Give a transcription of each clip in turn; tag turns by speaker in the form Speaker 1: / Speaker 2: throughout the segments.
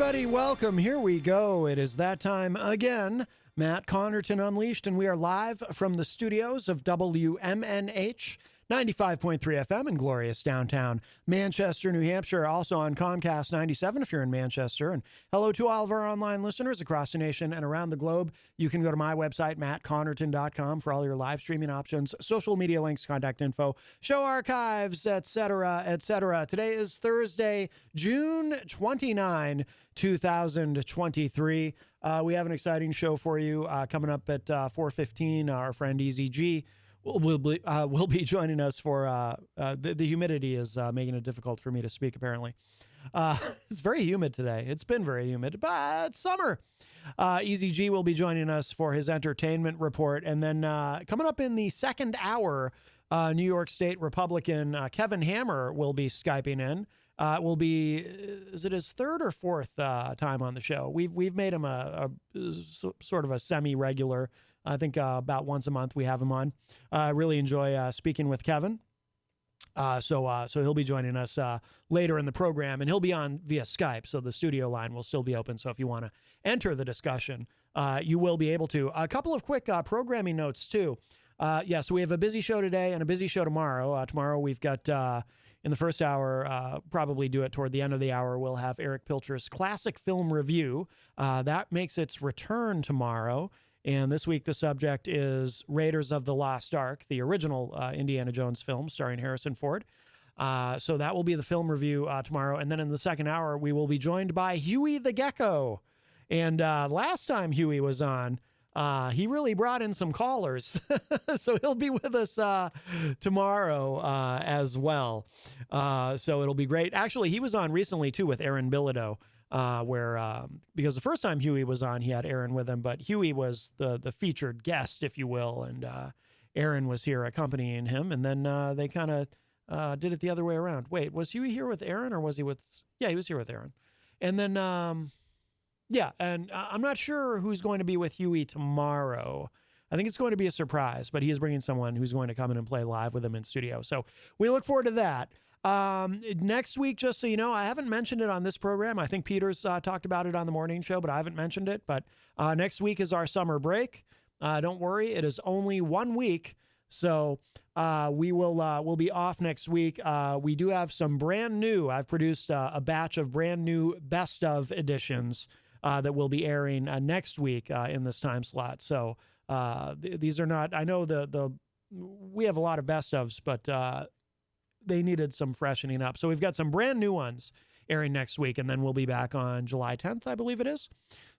Speaker 1: everybody, welcome. Here we go. It is that time again. Matt Connarton Unleashed, and we are live from the studios of WMNH 95.3 FM in glorious downtown Manchester, New Hampshire. Also on Comcast 97 if you're in Manchester. And hello to all of our online listeners across the nation and around the globe. You can go to my website, mattconnerton.com, for all your live streaming options, social media links, contact info, show archives, etc., etc. Today is Thursday, June 29, 2023. We have an exciting show for you coming up at 4:15. Our friend Eazy-G will be joining us for the humidity is making it difficult for me to speak, apparently. It's very humid today. It's been very humid, but it's summer. Eazy-G will be joining us for his entertainment report. And then coming up in the second hour, New York State Republican Kevin Hammer will be Skyping in. Will be, is it his third or fourth time on the show? We've made him a sort of a semi-regular. I think about once a month we have him on. I really enjoy speaking with Kevin. So he'll be joining us later in the program, and he'll be on via Skype, so the studio line will still be open. So if you want to enter the discussion, you will be able to. A couple of quick programming notes, too. So we have a busy show today and a busy show tomorrow. Tomorrow we've got, in the first hour, probably do it toward the end of the hour, we'll have Eric Pilcher's Classic Film Review. That makes its return tomorrow. And this week, the subject is Raiders of the Lost Ark, the original Indiana Jones film starring Harrison Ford. So that will be the film review tomorrow. And then in the second hour, we will be joined by Huey the Gecko. And last time Huey was on, he really brought in some callers. So he'll be with us tomorrow as well. So it'll be great. Actually, he was on recently, too, with Aaron Bilodeau. Because the first time Huey was on, he had Aaron with him, but Huey was the featured guest, if you will, and Aaron was here accompanying him, and then they kind of did it the other way around. Wait, was Huey here with Aaron, or was he with... Yeah, he was here with Aaron. And then, I'm not sure who's going to be with Huey tomorrow. I think it's going to be a surprise, but he is bringing someone who's going to come in and play live with him in studio, so we look forward to that. Next week, just so you know, I haven't mentioned it on this program. I think Peter's talked about it on the morning show, but I haven't mentioned it. But next week is our summer break. Don't worry, it is only 1 week. So we'll be off next week. We do have some brand new. I've produced a batch of brand new best of editions that will be airing next week in this time slot. So these are not. I know we have a lot of best ofs, but they needed some freshening up. So we've got some brand new ones airing next week, and then we'll be back on July 10th, I believe it is.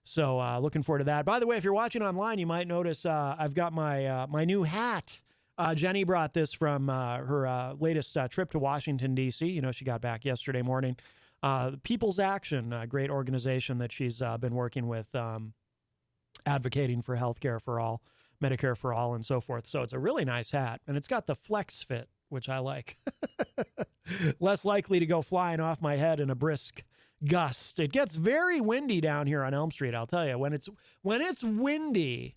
Speaker 1: So looking forward to that. By the way, if you're watching online, you might notice I've got my new hat. Jenny brought this from her latest trip to Washington, D.C. You know, she got back yesterday morning. People's Action, a great organization that she's been working with, advocating for healthcare for all, Medicare for all, and so forth. So it's a really nice hat, and it's got the flex fit, which I like. Less likely to go flying off my head in a brisk gust. It gets very windy down here on Elm Street, I'll tell you. When it's windy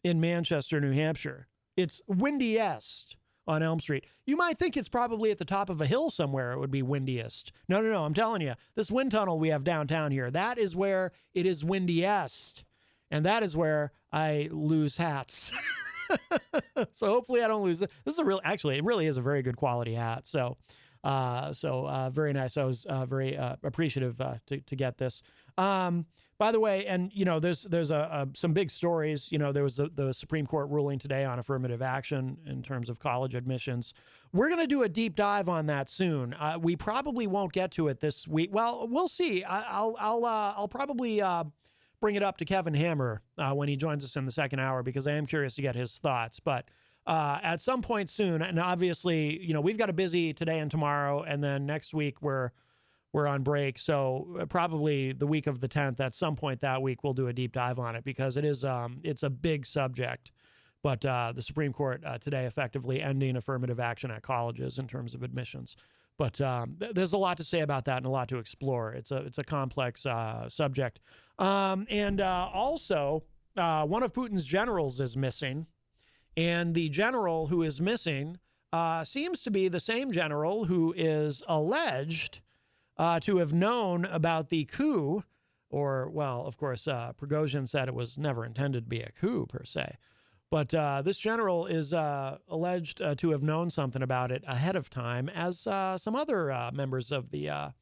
Speaker 1: in Manchester, New Hampshire, it's windiest on Elm Street. You might think it's probably at the top of a hill somewhere it would be windiest. No, I'm telling you, this wind tunnel we have downtown here, that is where it is windiest. And that is where I lose hats. So hopefully I don't lose it. This is it really is a very good quality hat. So very nice. I was very appreciative to get this. By the way, and you know, there's some big stories. You know, there was the Supreme Court ruling today on affirmative action in terms of college admissions. We're going to do a deep dive on that soon. We probably won't get to it this week. Well, we'll see. I'll probably bring it up to Kevin Hammer when he joins us in the second hour, because I am curious to get his thoughts. But at some point soon, and obviously, you know, we've got a busy today and tomorrow, and then next week we're on break. So probably the week of the 10th, at some point that week, we'll do a deep dive on it, because it is it's a big subject. But the Supreme Court today effectively ending affirmative action at colleges in terms of admissions. But there's a lot to say about that and a lot to explore. It's a complex subject. And also, one of Putin's generals is missing. And the general who is missing seems to be the same general who is alleged to have known about the coup or, well, of course, Prigozhin said it was never intended to be a coup per se. But this general is alleged to have known something about it ahead of time, as some other members of the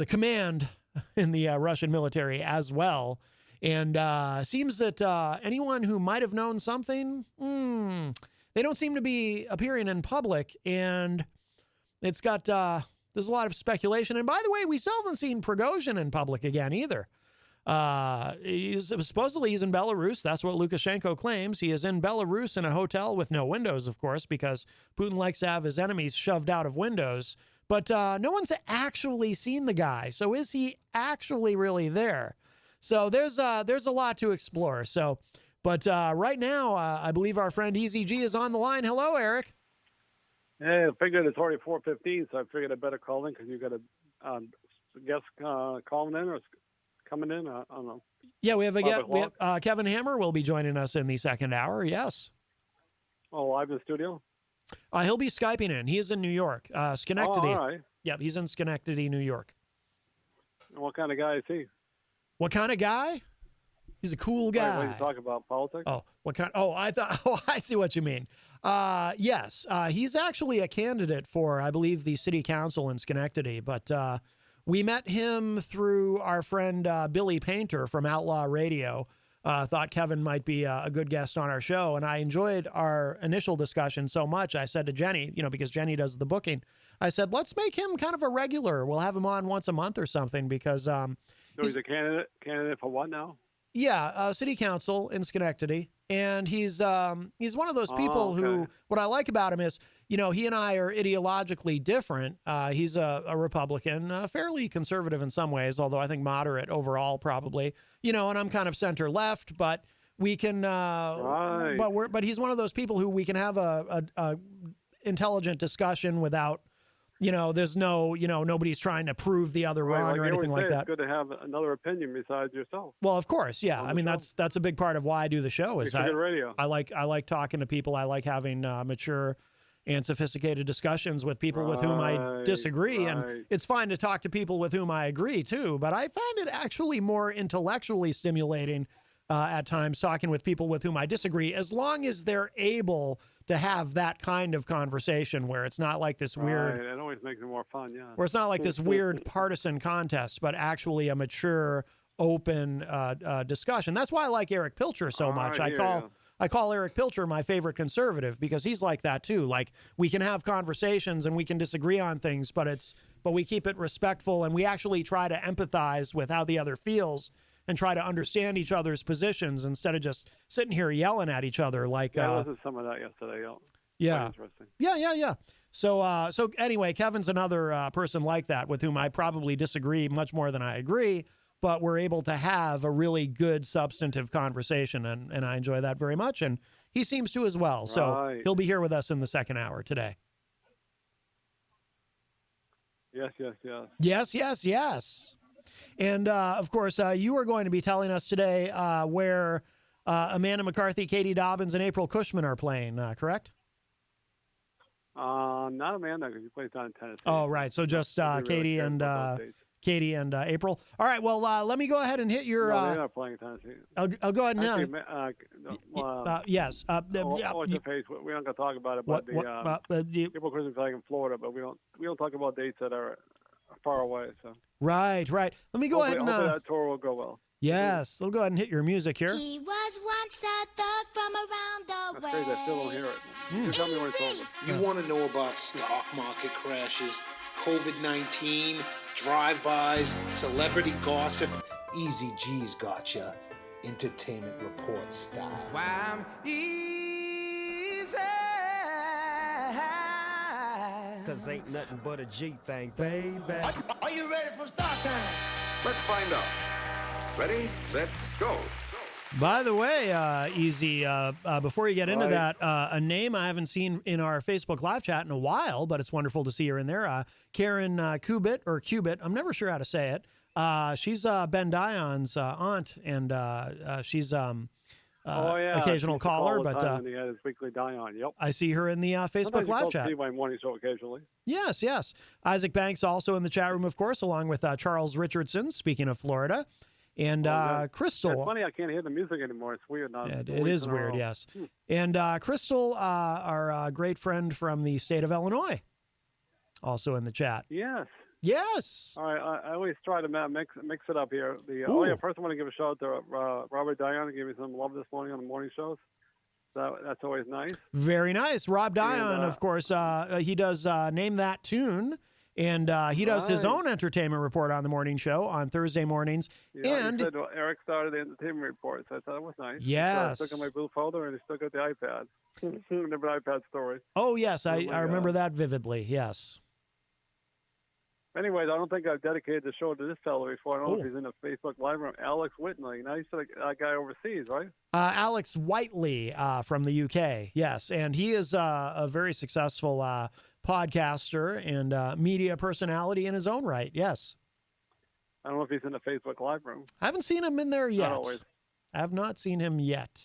Speaker 1: command in the Russian military as well. And seems that anyone who might have known something, they don't seem to be appearing in public. And it's got, there's a lot of speculation. And by the way, we still haven't seen Prigozhin in public again either. Supposedly he's in Belarus. That's what Lukashenko claims. He is in Belarus in a hotel with no windows, of course, because Putin likes to have his enemies shoved out of windows. But no one's actually seen the guy. So is he actually really there? So there's a lot to explore. So, but right now, I believe our friend Eazy-G is on the line. Hello, Eric.
Speaker 2: Hey, I figured it's already 4:15, so I figured I better call in because you got a guest calling in or coming in. I don't know.
Speaker 1: Yeah, we have Kevin Hammer will be joining us in the second hour. Yes.
Speaker 2: Oh, live in the studio?
Speaker 1: He'll be Skyping in. He is in New York, Schenectady.
Speaker 2: Oh, all right.
Speaker 1: Yep, he's in Schenectady, New York.
Speaker 2: And what kind of guy is he?
Speaker 1: What kind of guy? He's a cool guy.
Speaker 2: What are you talking about, politics?
Speaker 1: Oh, what kind? Oh, I thought. Oh, I see what you mean. Yes, he's actually a candidate for, I believe, the city council in Schenectady. But we met him through our friend Billy Painter from Outlaw Radio. Thought Kevin might be a good guest on our show, and I enjoyed our initial discussion so much. I said to Jenny, because Jenny does the booking, I said, let's make him kind of a regular. We'll have him on once a month or something because.
Speaker 2: So he's a candidate for what now?
Speaker 1: Yeah, city council in Schenectady, and he's one of those people who. What I like about him is, he and I are ideologically different. He's a Republican, fairly conservative in some ways, although I think moderate overall, probably. And I'm kind of center left, but we can.
Speaker 2: Right.
Speaker 1: But he's one of those people who we can have a intelligent discussion without. There's no, nobody's trying to prove the other wrong or anything like that.
Speaker 2: It's good to have another opinion besides yourself.
Speaker 1: Well, of course, yeah. I mean, that's a big part of why I do the show. Is
Speaker 2: good radio.
Speaker 1: I like talking to people. I like having mature and sophisticated discussions with people with whom I disagree. And it's fine to talk to people with whom I agree too. But I find it actually more intellectually stimulating at times talking with people with whom I disagree, as long as they're able to have that kind of conversation where it's not like this weird.
Speaker 2: It always makes it more fun, yeah.
Speaker 1: Where it's not like this weird partisan contest, but actually a mature, open discussion. That's why I like Eric Pilcher so much. I call Eric Pilcher my favorite conservative because he's like that too. Like, we can have conversations and we can disagree on things, but we keep it respectful and we actually try to empathize with how the other feels and try to understand each other's positions instead of just sitting here yelling at each other. Like,
Speaker 2: I listened to some of that yesterday.
Speaker 1: Yeah.
Speaker 2: Interesting.
Speaker 1: Yeah. So anyway, Kevin's another person like that with whom I probably disagree much more than I agree, but we're able to have a really good substantive conversation, and I enjoy that very much, and he seems to as well. So he'll be here with us in the second hour today. Yes. And, of course, you are going to be telling us today where Amanda McCarthy, Katie Dobbins, and April Cushman are playing, correct?
Speaker 2: Not Amanda, because she plays down in Tennessee.
Speaker 1: Oh, right. So just Katie and April. All right. Well, let me go ahead and hit your.
Speaker 2: No, they're not playing in Tennessee.
Speaker 1: I'll go ahead and. Yes.
Speaker 2: What's the page? We're not going to talk about it. But April Cushman playing in Florida, but we don't talk about dates that are far away. So.
Speaker 1: Right. Let me go ahead and.
Speaker 2: That tour will go well.
Speaker 1: Yes, they'll go ahead and hit your music here.
Speaker 3: He was once a thug from around the way.
Speaker 2: I still don't hear it. Tell me what it's over.
Speaker 4: You want to know about stock market crashes, COVID-19, drive-bys, celebrity gossip? Eazy-G's got ya. Entertainment report style. That's why I'm easy.
Speaker 5: 'Cause ain't nothing but a G thing, baby.
Speaker 6: Are you ready for start time?
Speaker 7: Let's find out. Ready, set, go.
Speaker 1: By the way, Easy, before you get into that, a name I haven't seen in our Facebook live chat in a while, but it's wonderful to see her in there. Karen Kubit, I'm never sure how to say it. She's Ben Dion's aunt, and she's occasional caller, but
Speaker 2: he had his weekly Dion. Yep.
Speaker 1: I see her in the Facebook live chat.
Speaker 2: See my morning show occasionally.
Speaker 1: Yes. Isaac Banks also in the chat room, of course, along with Charles Richardson. Speaking of Florida. And Crystal.
Speaker 2: It's funny I can't hear the music anymore. It's weird. Now.
Speaker 1: It
Speaker 2: Weeks
Speaker 1: is
Speaker 2: in a
Speaker 1: weird,
Speaker 2: row.
Speaker 1: yes. And Crystal, our great friend from the state of Illinois, also in the chat.
Speaker 2: Yes.
Speaker 1: Yes.
Speaker 2: All right. I always try to mix it up here.
Speaker 1: Ooh.
Speaker 2: First I want to give a shout out to Robert Dion. Gave me some love this morning on the morning shows. That's always nice.
Speaker 1: Very nice. Rob Dion, of course, he does Name That Tune. And he does his own entertainment report on the morning show on Thursday mornings.
Speaker 2: Yeah,
Speaker 1: and
Speaker 2: he said Eric started the entertainment report, so I thought that was nice.
Speaker 1: Yes.
Speaker 2: I took my blue folder and he still got the iPad. Remember the iPad story?
Speaker 1: Oh, yes, I remember that vividly, yes.
Speaker 2: Anyways, I don't think I've dedicated the show to this fellow before. I don't know if he's in the Facebook Live room. Alex Whitley. Now he's a guy overseas, right?
Speaker 1: Alex Whiteley from the UK, yes. And he is a very successful podcaster and media personality in his own right, yes.
Speaker 2: I don't know if he's in the Facebook Live room.
Speaker 1: I haven't seen him in there yet.
Speaker 2: Not always.
Speaker 1: I have not seen him yet.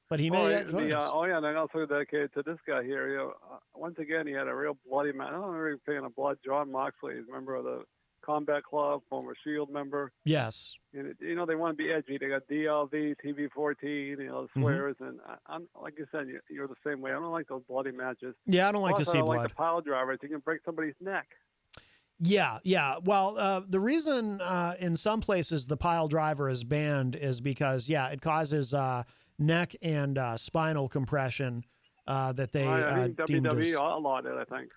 Speaker 1: But he may yet join us.
Speaker 2: And I also dedicated to this guy here. You know, once again, he had a real bloody man. I don't know if he's paying a blood. John Moxley, he's a member of the Combat Club, former SHIELD member.
Speaker 1: Yes.
Speaker 2: And they want to be edgy. They got DLV, TV14, the swears, and I'm like you said, you're the same way. I don't like those bloody matches.
Speaker 1: Yeah, I don't like to see
Speaker 2: I don't
Speaker 1: blood.
Speaker 2: like the pile drivers. You can break somebody's neck.
Speaker 1: Yeah. Well, the reason in some places the pile driver is banned is because, it causes neck and spinal compression that they
Speaker 2: I think
Speaker 1: deemed
Speaker 2: WWE
Speaker 1: as...
Speaker 2: outlawed it, I think.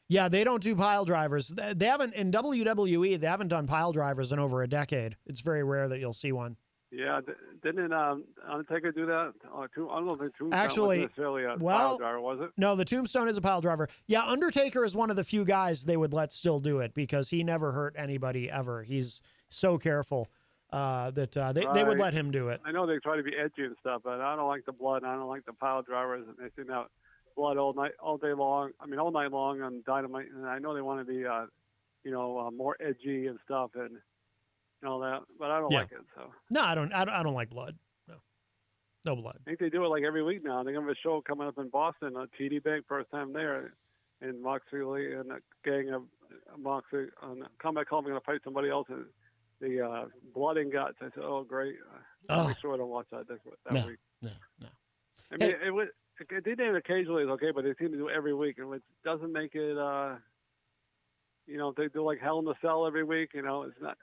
Speaker 1: Yeah, they don't do pile drivers. They haven't, in WWE, they haven't done pile drivers in over a decade. It's very rare that you'll see one.
Speaker 2: Yeah, didn't Undertaker do that? I don't know if the Tombstone
Speaker 1: Actually,
Speaker 2: was necessarily a pile driver, was it?
Speaker 1: No, the Tombstone is a pile driver. Yeah, Undertaker is one of the few guys they would let still do it because he never hurt anybody ever. He's so careful that they would let him do it.
Speaker 2: I know they try to be edgy and stuff, but I don't like the blood. I don't like the pile drivers. And they seem to have blood all day long. I mean, all night long on Dynamite. And I know they want to be, more edgy and stuff and all that, but I don't like it. So
Speaker 1: no, I don't like blood. No blood.
Speaker 2: I think they do it like every week now. They have a show coming up in Boston, TD Bank, first time there, and Moxley and a gang of Moxley on Combat Club going to fight somebody else. And the blood and guts. I said, "Oh, great!" I'll make sure I don't watch that week.
Speaker 1: No.
Speaker 2: I mean, it did it occasionally is okay, but they seem to do it every week, and it doesn't make it. They do like Hell in a Cell every week. It's not.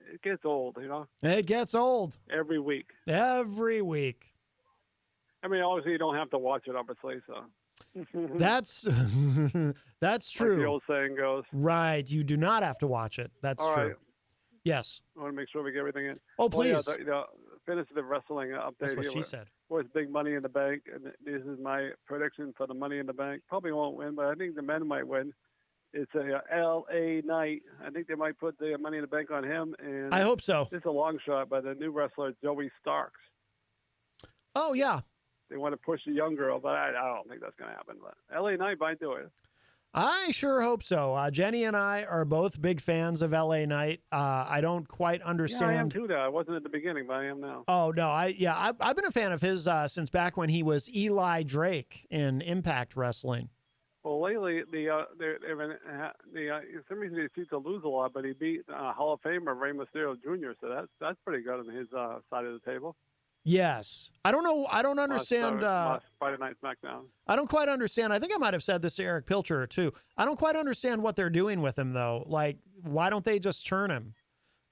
Speaker 2: It gets old.
Speaker 1: It gets old
Speaker 2: every week.
Speaker 1: Every week.
Speaker 2: I mean, obviously you don't have to watch it, obviously. So
Speaker 1: that's true.
Speaker 2: Like the old saying goes.
Speaker 1: Right. You do not have to watch it. That's
Speaker 2: all
Speaker 1: true.
Speaker 2: Right.
Speaker 1: Yes.
Speaker 2: I want to make sure we get everything in.
Speaker 1: Oh, please.
Speaker 2: Finish the wrestling update.
Speaker 1: That's what
Speaker 2: here.
Speaker 1: she said.
Speaker 2: What's big Money in the Bank? And this is my prediction for the Money in the Bank. Probably won't win, but I think the men might win. It's a L.A. Knight. I think they might put the Money in the Bank on him. And
Speaker 1: I hope so.
Speaker 2: It's a long shot by the new wrestler, Joey Starks.
Speaker 1: Oh, yeah.
Speaker 2: They want to push the young girl, but I don't think that's going to happen. But L.A. Knight might do it.
Speaker 1: I sure hope so. Jenny and I are both big fans of L.A. Knight. I don't quite understand.
Speaker 2: Yeah, I am too. Though I wasn't at the beginning, but I am now.
Speaker 1: Oh no, I've been a fan of his since back when he was Eli Drake in Impact Wrestling.
Speaker 2: Well, lately for some reason he seems to lose a lot, but he beat Hall of Famer Rey Mysterio Jr. So that's pretty good on his side of the table.
Speaker 1: Yes. I don't know. I don't understand.
Speaker 2: Last Friday Night SmackDown.
Speaker 1: I don't quite understand. I think I might have said this to Eric Pilcher, too. I don't quite understand what they're doing with him, though. Like, why don't they just turn him?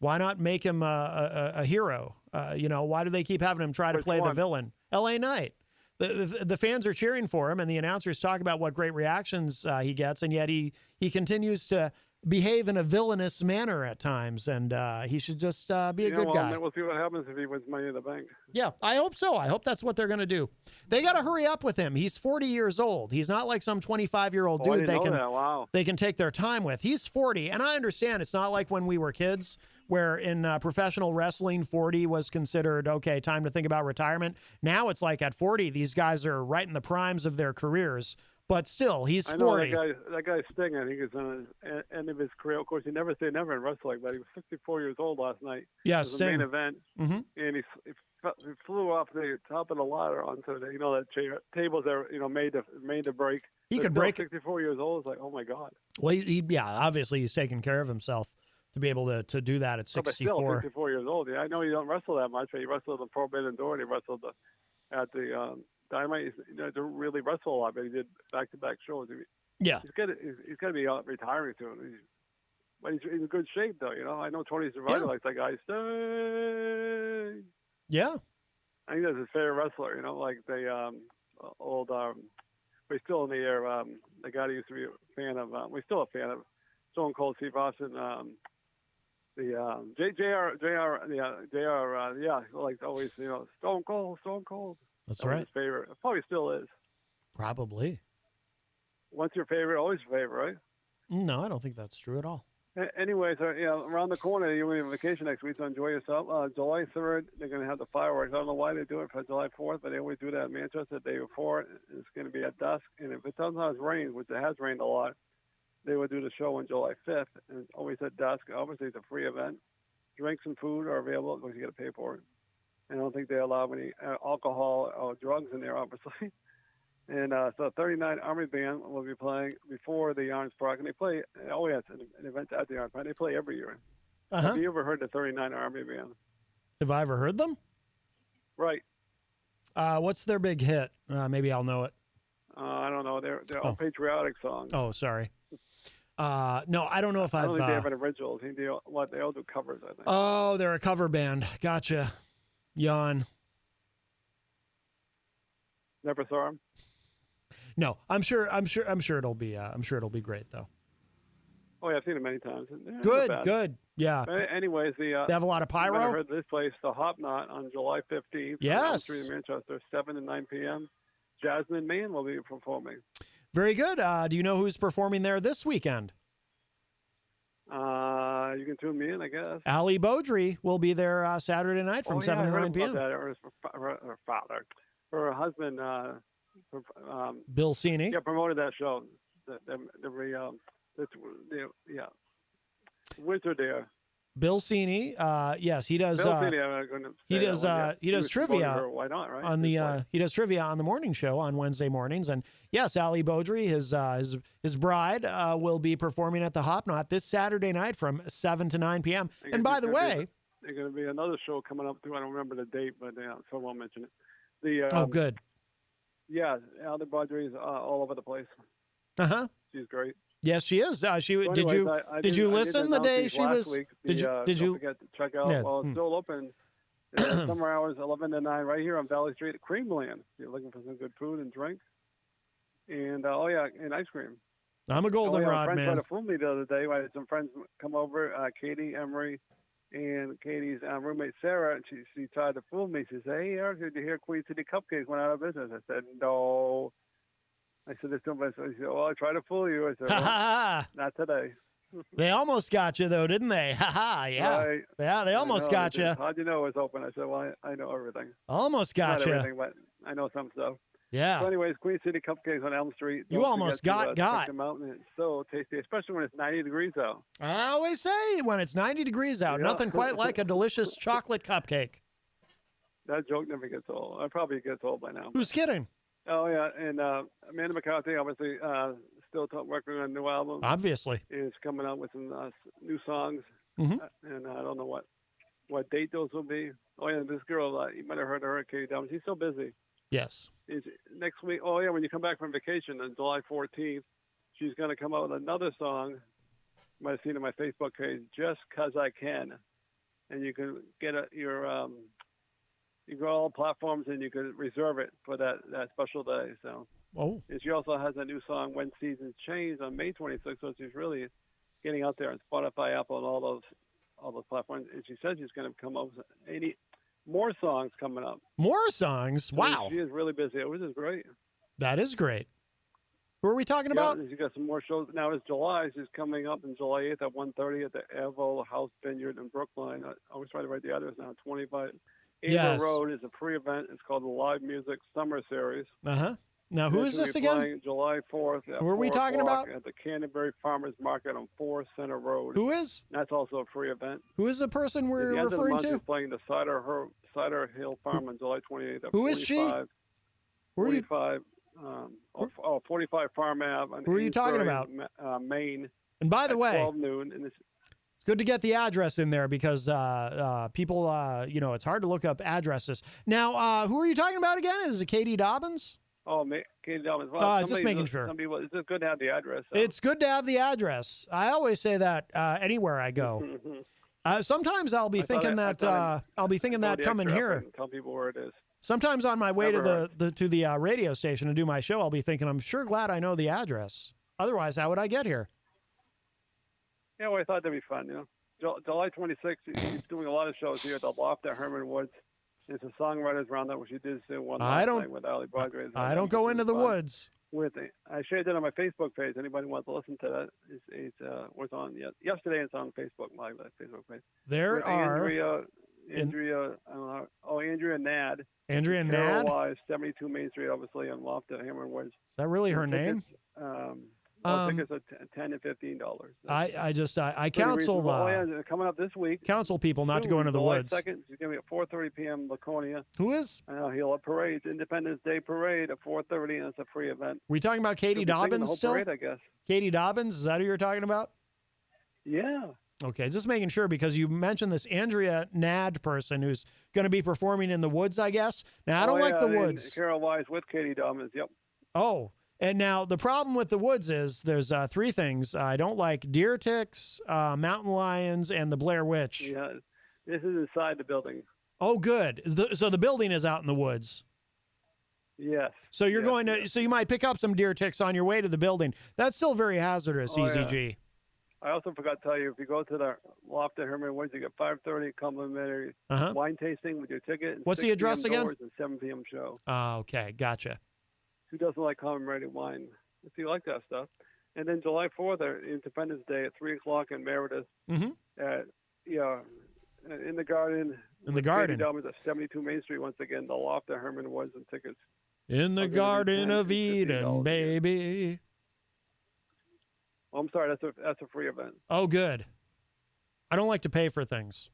Speaker 1: Why not make him a hero? Why do they keep having him try to play the villain? L.A. Knight. The fans are cheering for him, and the announcers talk about what great reactions he gets, and yet he continues to behave in a villainous manner at times, and he should just be a good guy.
Speaker 2: We'll see what happens if he wins Money in the Bank.
Speaker 1: Yeah, I hope so. I hope that's what they're going to do. They got to hurry up with him. He's 40 years old. He's not like some 25-year-old dude they can take their time with. He's 40, and I understand it's not like when we were kids where in professional wrestling, 40 was considered, okay, time to think about retirement. Now it's like at 40, these guys are right in the primes of their careers. But still, he's 40.
Speaker 2: I know that guy Sting, I think, is on the end of his career. Of course, you never say never in wrestling, but he was 54 years old last night.
Speaker 1: Yeah,
Speaker 2: it was
Speaker 1: Sting.
Speaker 2: The main event, and he flew off the top of the ladder onto the that tables that made to break.
Speaker 1: He could break
Speaker 2: 64 years old. It's like, oh my god.
Speaker 1: Well, obviously he's taking care of himself to be able to do that at
Speaker 2: Oh, but still,
Speaker 1: 64.
Speaker 2: 54 years old. Yeah, I know you don't wrestle that much, but you wrestled the Forbidden Door, and he wrestled at the Dynamite. You know, don't really wrestle a lot, but he did back-to-back shows.
Speaker 1: Yeah.
Speaker 2: He's got to be retiring soon. But he's in good shape, though. You know, I know Tony Survivor likes that guy. Stay.
Speaker 1: Yeah.
Speaker 2: I think that's his favorite wrestler. You know, like the old. But he's still in the air. The guy who used to be a fan of. We're still a fan of Stone Cold Steve Austin. The JR, yeah, like always, you know, Stone Cold.
Speaker 1: That's
Speaker 2: that was
Speaker 1: right.
Speaker 2: his favorite. It probably still is.
Speaker 1: Probably.
Speaker 2: Once your favorite, always your favorite, right?
Speaker 1: No, I don't think that's true at all.
Speaker 2: Anyways, you know, around the corner, you're going to be on vacation next week, so enjoy yourself. July 3rd, they're going to have the fireworks. I don't know why they do it for July 4th, but they always do that in Manchester the day before. It's going to be at dusk, and if it sometimes rains, which it has rained a lot, they would do the show on July 5th, and it's always at dusk. Obviously, it's a free event. Drinks and food are available because you got to pay for it. And I don't think they allow any alcohol or drugs in there, obviously. And so 39 Army Band will be playing before the Orange Park, and they play. Oh yes, an event at the Orange Park. They play every year. Have you ever heard the 39 Army Band?
Speaker 1: Have I ever heard them?
Speaker 2: Right.
Speaker 1: What's their big hit? Maybe I'll know it.
Speaker 2: I don't know. They're all patriotic songs.
Speaker 1: Oh, sorry. No, I don't know if
Speaker 2: I
Speaker 1: I've.
Speaker 2: don't think they have an original. I think they all do covers. I think.
Speaker 1: Oh, they're a cover band. Gotcha. Yawn.
Speaker 2: Never saw them.
Speaker 1: No, I'm sure it'll be great though.
Speaker 2: Oh yeah, I've seen it many times. They're
Speaker 1: Good,
Speaker 2: not bad.
Speaker 1: good. Yeah.
Speaker 2: But anyways,
Speaker 1: They have a lot of pyro.
Speaker 2: I heard this place, the Hop Knot, on July 15th.
Speaker 1: Yes.
Speaker 2: Street in Manchester, 7 to 9 p.m. Jasmine Mann will be performing.
Speaker 1: Very good. Do you know who's performing there this weekend?
Speaker 2: You can tune me in, I guess.
Speaker 1: Ali Beaudry will be there Saturday night from 7 to 9 p.m.
Speaker 2: That. Her father, her husband,
Speaker 1: Bill Cini.
Speaker 2: Yeah, promoted that show. The Wizard there.
Speaker 1: Bill Cini, yes, he does.
Speaker 2: Bill Cini,
Speaker 1: he does trivia.
Speaker 2: Her, why not? Right?
Speaker 1: On the he does trivia on the morning show on Wednesday mornings, and yes, Ali Beaudry, his bride, will be performing at the Hop Knot this Saturday night from 7 to 9 p.m. And by the way,
Speaker 2: there's going to be another show coming up too. I don't remember the date, but so I won't mention it.
Speaker 1: Good.
Speaker 2: Yeah, Ali Beaudry is all over the place. She's great.
Speaker 1: Yes, she is.
Speaker 2: So
Speaker 1: Did you listen the day she was? Did you?
Speaker 2: Don't forget to check out.
Speaker 1: Yeah.
Speaker 2: Well, it's still open. Summer hours, 11 to 9, right here on Valley Street at Creamland. If you're looking for some good food and drink, and and ice cream.
Speaker 1: I'm a goldenrod
Speaker 2: friends
Speaker 1: man.
Speaker 2: tried to fool me the other day. I had some friends come over, Katie, Emery, and Katie's roommate Sarah, and she tried to fool me. She said, "Hey, Eric, did you hear Queen City Cupcakes went out of business?" I said, "No." I said this to myself. He said, "Well, I tried to fool you." I said, well, "Not today."
Speaker 1: They almost got you, though, didn't they? Yeah.
Speaker 2: Right.
Speaker 1: Yeah, they almost got you.
Speaker 2: How'd you know it was open? I said, "Well, I know everything."
Speaker 1: Almost got
Speaker 2: Not
Speaker 1: you.
Speaker 2: everything, but I know some stuff.
Speaker 1: Yeah.
Speaker 2: So, anyways, Queen City Cupcakes on Elm Street.
Speaker 1: You
Speaker 2: Don't
Speaker 1: almost
Speaker 2: forget to,
Speaker 1: got.
Speaker 2: Check them out, and it's so tasty, especially when it's 90 degrees out.
Speaker 1: I always say when it's 90 degrees out, nothing quite like a delicious chocolate cupcake.
Speaker 2: That joke never gets old. It probably gets old by now.
Speaker 1: Who's kidding?
Speaker 2: Oh yeah, and Amanda McCarthy obviously still working on a new album.
Speaker 1: Obviously,
Speaker 2: is coming out with some new songs,
Speaker 1: Mm-hmm.
Speaker 2: And I don't know what date those will be. Oh yeah, this girl you might have heard of her, Katie Down. She's so busy.
Speaker 1: Yes.
Speaker 2: Next week. Oh yeah, when you come back from vacation on July 14th, she's going to come out with another song. You might have seen it on my Facebook page, "Just 'Cause I Can," and you can get your. You go to all platforms and you can reserve it for that special day. So, and she also has a new song, "When Seasons Change," on May 26th. So she's really getting out there on Spotify, Apple, and all those platforms. And she says she's going to come up with 80 more songs coming up.
Speaker 1: More songs? Wow.
Speaker 2: She is really busy, which is great.
Speaker 1: That is great. Who are we talking about?
Speaker 2: She's got some more shows. Now it's July. She's coming up on July 8th at 1:30 at the Evo House Vineyard in Brookline. I always try to write the address now. 25.
Speaker 1: Yes.
Speaker 2: Road is a free event. It's called the Live Music Summer Series.
Speaker 1: Now, who is this again?
Speaker 2: July 4th.
Speaker 1: Who are we talking about?
Speaker 2: At the Canterbury Farmers Market on 4 Center Road.
Speaker 1: Who is?
Speaker 2: That's also a free event.
Speaker 1: Who is the person we're
Speaker 2: referring to? At the end of the month,
Speaker 1: to?
Speaker 2: She's playing the Cider Hill Farm on July 28th.
Speaker 1: Who is she?
Speaker 2: 45. 45 Farm Ave.
Speaker 1: Who are you talking about?
Speaker 2: Maine.
Speaker 1: And by the way,
Speaker 2: 12 noon. And
Speaker 1: It's good to get the address in there because people, it's hard to look up addresses. Now, who are you talking about again? Is it Katie Dobbins?
Speaker 2: Oh, Katie Dobbins. Well,
Speaker 1: Just making sure.
Speaker 2: Some people, it's just good to have the address.
Speaker 1: It's good to have the address. I always say that anywhere I go. Sometimes I'll be thinking that coming here.
Speaker 2: Tell people where it is.
Speaker 1: Sometimes on my way to the radio station to do my show, I'll be thinking, I'm sure glad I know the address. Otherwise, how would I get here?
Speaker 2: Yeah, well, I thought that'd be fun. July 26th, he's doing a lot of shows here at the Loft at Herman Woods. It's a songwriters roundup, which he did one last night with Ali Padres.
Speaker 1: I don't go into the woods.
Speaker 2: I shared it on my Facebook page. Anybody wants to listen to that? It was on yesterday. It's on Facebook, my Facebook page.
Speaker 1: There are
Speaker 2: Andrea Nad.
Speaker 1: Andrea
Speaker 2: Carol
Speaker 1: Nad?
Speaker 2: Wise, 72 Main Street, obviously, on Loft at Herman Woods.
Speaker 1: Is that really her name?
Speaker 2: Tickets are $10 and $15.
Speaker 1: I counsel
Speaker 2: coming up this week.
Speaker 1: Counsel people not to go into the woods.
Speaker 2: July 2nd, she's going to be at 4:30 p.m. Laconia.
Speaker 1: Who is?
Speaker 2: He'll have parade, Independence Day parade at 4:30, and it's a free event.
Speaker 1: Were you talking about Katie Dobbins
Speaker 2: the whole
Speaker 1: still?
Speaker 2: Parade, I guess.
Speaker 1: Katie Dobbins, is that who you're talking about?
Speaker 2: Yeah.
Speaker 1: Okay, just making sure because you mentioned this Andrea Nad person who's going to be performing in the woods, I guess. Now, I don't like the woods.
Speaker 2: Carol Wise with Katie Dobbins, yep.
Speaker 1: Oh, and now the problem with the woods is there's three things. I don't like deer ticks, mountain lions, and the Blair Witch.
Speaker 2: Yeah, this is inside the building.
Speaker 1: Oh, good. So the building is out in the woods.
Speaker 2: Yes.
Speaker 1: So you're going to, so you might pick up some deer ticks on your way to the building. That's still very hazardous, Eazy-G.
Speaker 2: Yeah. I also forgot to tell you, if you go to the Loft at Herman Woods, you get 5:30 complimentary wine tasting with your ticket.
Speaker 1: What's the address again?
Speaker 2: And 7 p.m. show.
Speaker 1: Oh, okay. Gotcha.
Speaker 2: Who doesn't like commemorated wine? If you like that stuff. And then July 4th, Independence Day at 3 o'clock in Meredith. At, in the garden.
Speaker 1: In the garden.
Speaker 2: At 72 Main Street, once again, the Loft at Herman Woods and tickets.
Speaker 1: In the Garden of Eden, baby.
Speaker 2: Oh, I'm sorry, that's a free event.
Speaker 1: Oh, good. I don't like to pay for things.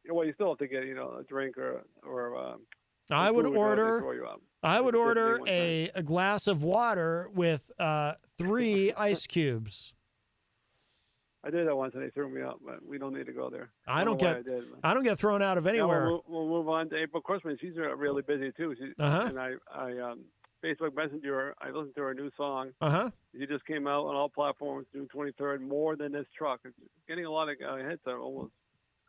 Speaker 2: Well, you still have to get, a drink or
Speaker 1: I would order a glass of water with 3 ice cubes.
Speaker 2: I did that once and they threw me out, but we don't need to go there.
Speaker 1: I don't get thrown out of anywhere.
Speaker 2: We'll move on to April Christmas. She's really busy too. And I Facebook Messenger, I listened to her new song. She just came out on all platforms June 23rd. More Than This Truck. It's getting a lot of hits. Almost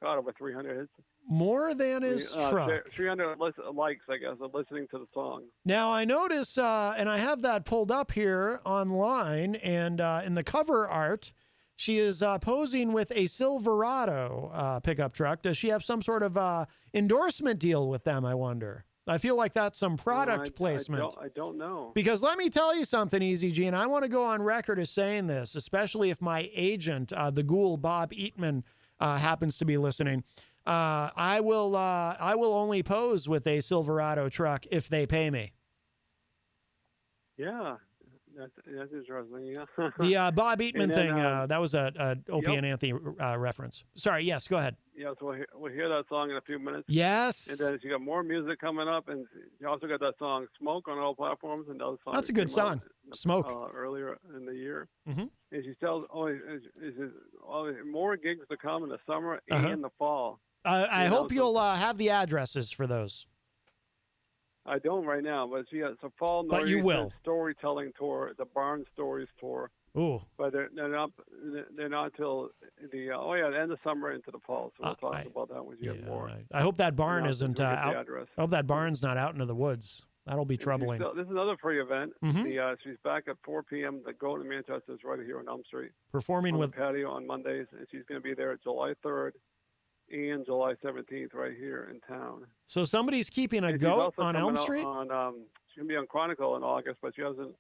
Speaker 2: got over 300 hits.
Speaker 1: More Than His Truck.
Speaker 2: 300 likes, I guess, of listening to the song.
Speaker 1: Now I notice, and I have that pulled up here online, and in the cover art, she is posing with a Silverado pickup truck. Does she have some sort of endorsement deal with them, I wonder? I feel like that's some product placement.
Speaker 2: I don't know.
Speaker 1: Because let me tell you something, Eazy-G, and I want to go on record as saying this, especially if my agent, the ghoul Bob Eatman, happens to be listening. I will only pose with a Silverado truck if they pay me.
Speaker 2: Yeah. That's interesting, yeah.
Speaker 1: The Bob Eatman thing, that was a Opie and Anthony reference. Sorry, yes, go ahead.
Speaker 2: Yeah, so we'll hear that song in a few minutes.
Speaker 1: Yes.
Speaker 2: And then you got more music coming up, and you also got that song "Smoke" on all platforms, and those songs.
Speaker 1: That's a good song. Smoke.
Speaker 2: Earlier in the year. And she tells, more gigs to come in the summer and the fall.
Speaker 1: I hope you'll have the addresses for those.
Speaker 2: I don't right now, but she has a fall
Speaker 1: but you will.
Speaker 2: Storytelling tour, the Barn Stories tour.
Speaker 1: Ooh.
Speaker 2: But they're not till the end of summer into the fall. So we'll talk about that when you get more.
Speaker 1: I hope that barn isn't out. I hope that barn's not out into the woods. That'll be troubling.
Speaker 2: This is another free event. She's back at 4 p.m. The Golden Manchester is right here on Elm Street.
Speaker 1: Performing with
Speaker 2: the patio on Mondays, and she's going to be there July 3rd and July 17th right here in town.
Speaker 1: So somebody's keeping a goat on Elm Street?
Speaker 2: She's going to be on Chronicle in August, but she hasn't.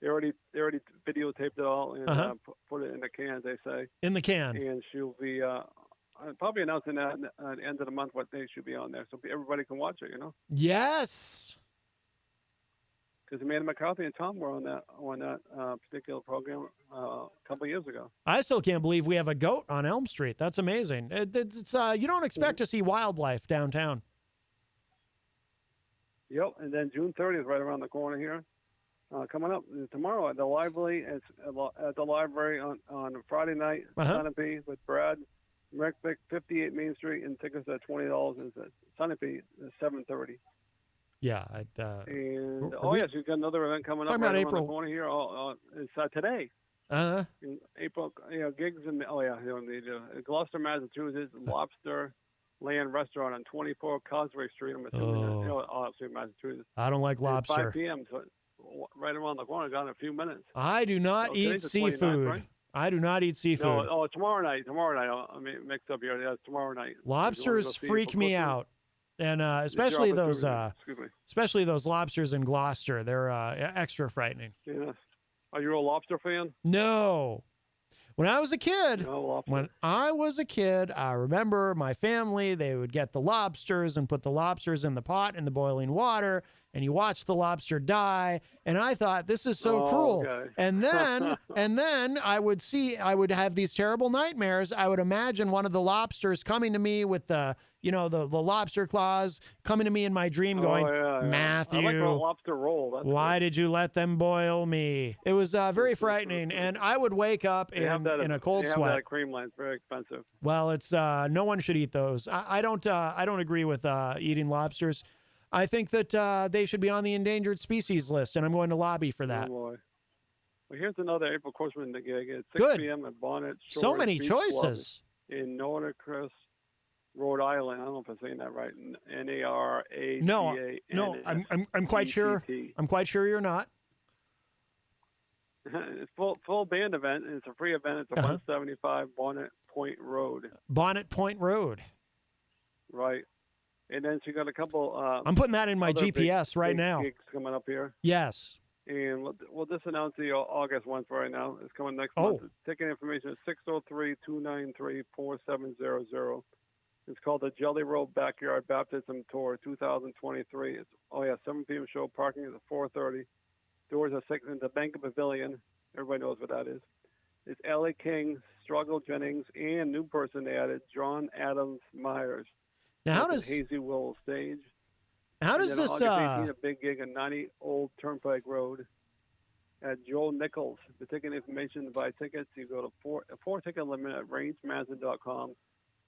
Speaker 2: They already videotaped it all and put it in the can, they say.
Speaker 1: In the can.
Speaker 2: And she'll be probably announcing that at the end of the month what day she'll be on there, so everybody can watch it.
Speaker 1: Yes.
Speaker 2: Because Amanda McCarthy and Tom were on that particular program a couple of years ago.
Speaker 1: I still can't believe we have a goat on Elm Street. That's amazing. It's you don't expect to see wildlife downtown.
Speaker 2: Yep, and then June 30th, right around the corner here. coming up tomorrow at the library. It's at the library on Friday night. Sunapee with Brad. Merrick, 58 Main Street, and tickets are $20. And Sunapee is $7:30.
Speaker 1: Yeah.
Speaker 2: And
Speaker 1: yes,
Speaker 2: you've got another event coming up right around the corner here. It's today. In April, gigs in Gloucester, Massachusetts, Lobster Land Restaurant on 24 Causeway Street. I'm assuming obviously Massachusetts.
Speaker 1: I don't like lobster.
Speaker 2: 5 p.m. So right around the corner, got in a few minutes.
Speaker 1: I do not eat seafood.
Speaker 2: Right?
Speaker 1: I do not eat seafood.
Speaker 2: No, tomorrow night. I mean, mixed up here. Yeah, tomorrow night.
Speaker 1: Lobsters freak me out, and especially those lobsters in Gloucester. They're extra frightening.
Speaker 2: Yeah. Are you a lobster fan?
Speaker 1: No. When I was a kid, I remember my family, they would get the lobsters and put the lobsters in the pot in the boiling water, and you watch the lobster die, and I thought, this is so cruel.
Speaker 2: Okay.
Speaker 1: And then I would have these terrible nightmares. I would imagine one of the lobsters coming to me with the lobster claws, coming to me in my dream going, Matthew,
Speaker 2: I like a lobster roll.
Speaker 1: Why did you let them boil me? It was very frightening, and I would wake up in a cold sweat.
Speaker 2: That at Creamline. It's very expensive.
Speaker 1: Well, it's no one should eat those. I don't agree with eating lobsters. I think that they should be on the endangered species list, and I'm going to lobby for that.
Speaker 2: Oh boy. Well, here's another April Corsman gig at 6 p.m. at Bonnet Shores
Speaker 1: So many
Speaker 2: Beach
Speaker 1: choices
Speaker 2: Club in Northern Rhode Island. I don't know if I'm saying that right. N-A-R-A-T-A.
Speaker 1: No, I'm quite sure. I'm quite sure you're not.
Speaker 2: It's full band event, and it's a free event. It's a 175 Bonnet Point Road.
Speaker 1: Bonnet Point Road.
Speaker 2: Right. And then she got a couple.
Speaker 1: I'm putting that in my GPS right now.
Speaker 2: Gigs coming up here.
Speaker 1: Yes.
Speaker 2: And we'll just announce the August one for right now. It's coming next month. Ticket information is 603-293-4700. It's called the Jelly Roll Backyard Baptism Tour 2023. It's 7 p.m. show. Parking is at 4:30. Doors are 6 in the Bank Pavilion. Everybody knows what that is. It's Ellie King, Struggle Jennings, and new person they added, John Adams Myers.
Speaker 1: Now, how does
Speaker 2: Hazy Willow stage?
Speaker 1: How does this?
Speaker 2: August 18th, a big gig on 90 Old Turnpike Road at Joel Nichols. The ticket information to buy tickets, you go to four ticket limit at rangemazin.com.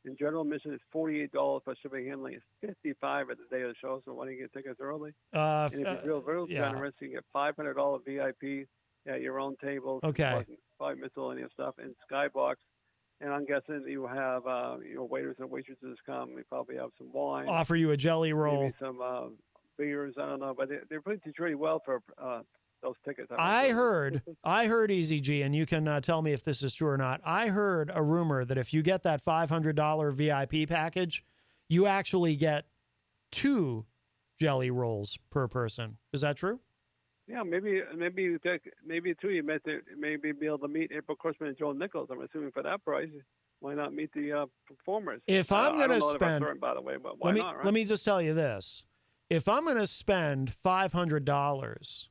Speaker 2: And general admission is $48 for shipping handling. It's $55 at the day of the show. So why don't you get tickets early? And if you're real generous, you get $500 VIP at your own table.
Speaker 1: Okay.
Speaker 2: Probably miscellaneous stuff and Skybox. And I'm guessing you have waiters and waitresses come. We probably have some wine.
Speaker 1: Offer you a jelly roll.
Speaker 2: Maybe some beers. I don't know, but they're pretty well for those tickets.
Speaker 1: I heard Eazy-G, and you can tell me if this is true or not. I heard a rumor that if you get that $500 VIP package, you actually get 2 jelly rolls per person. Is that true?
Speaker 2: Yeah, maybe too. You maybe be able to meet April Kushman and Joel Nichols. I'm assuming for that price, why not meet the performers?
Speaker 1: If I'm going to spend,
Speaker 2: certain, by the way, but why not? Right?
Speaker 1: Let me just tell you this: if I'm going to spend $500,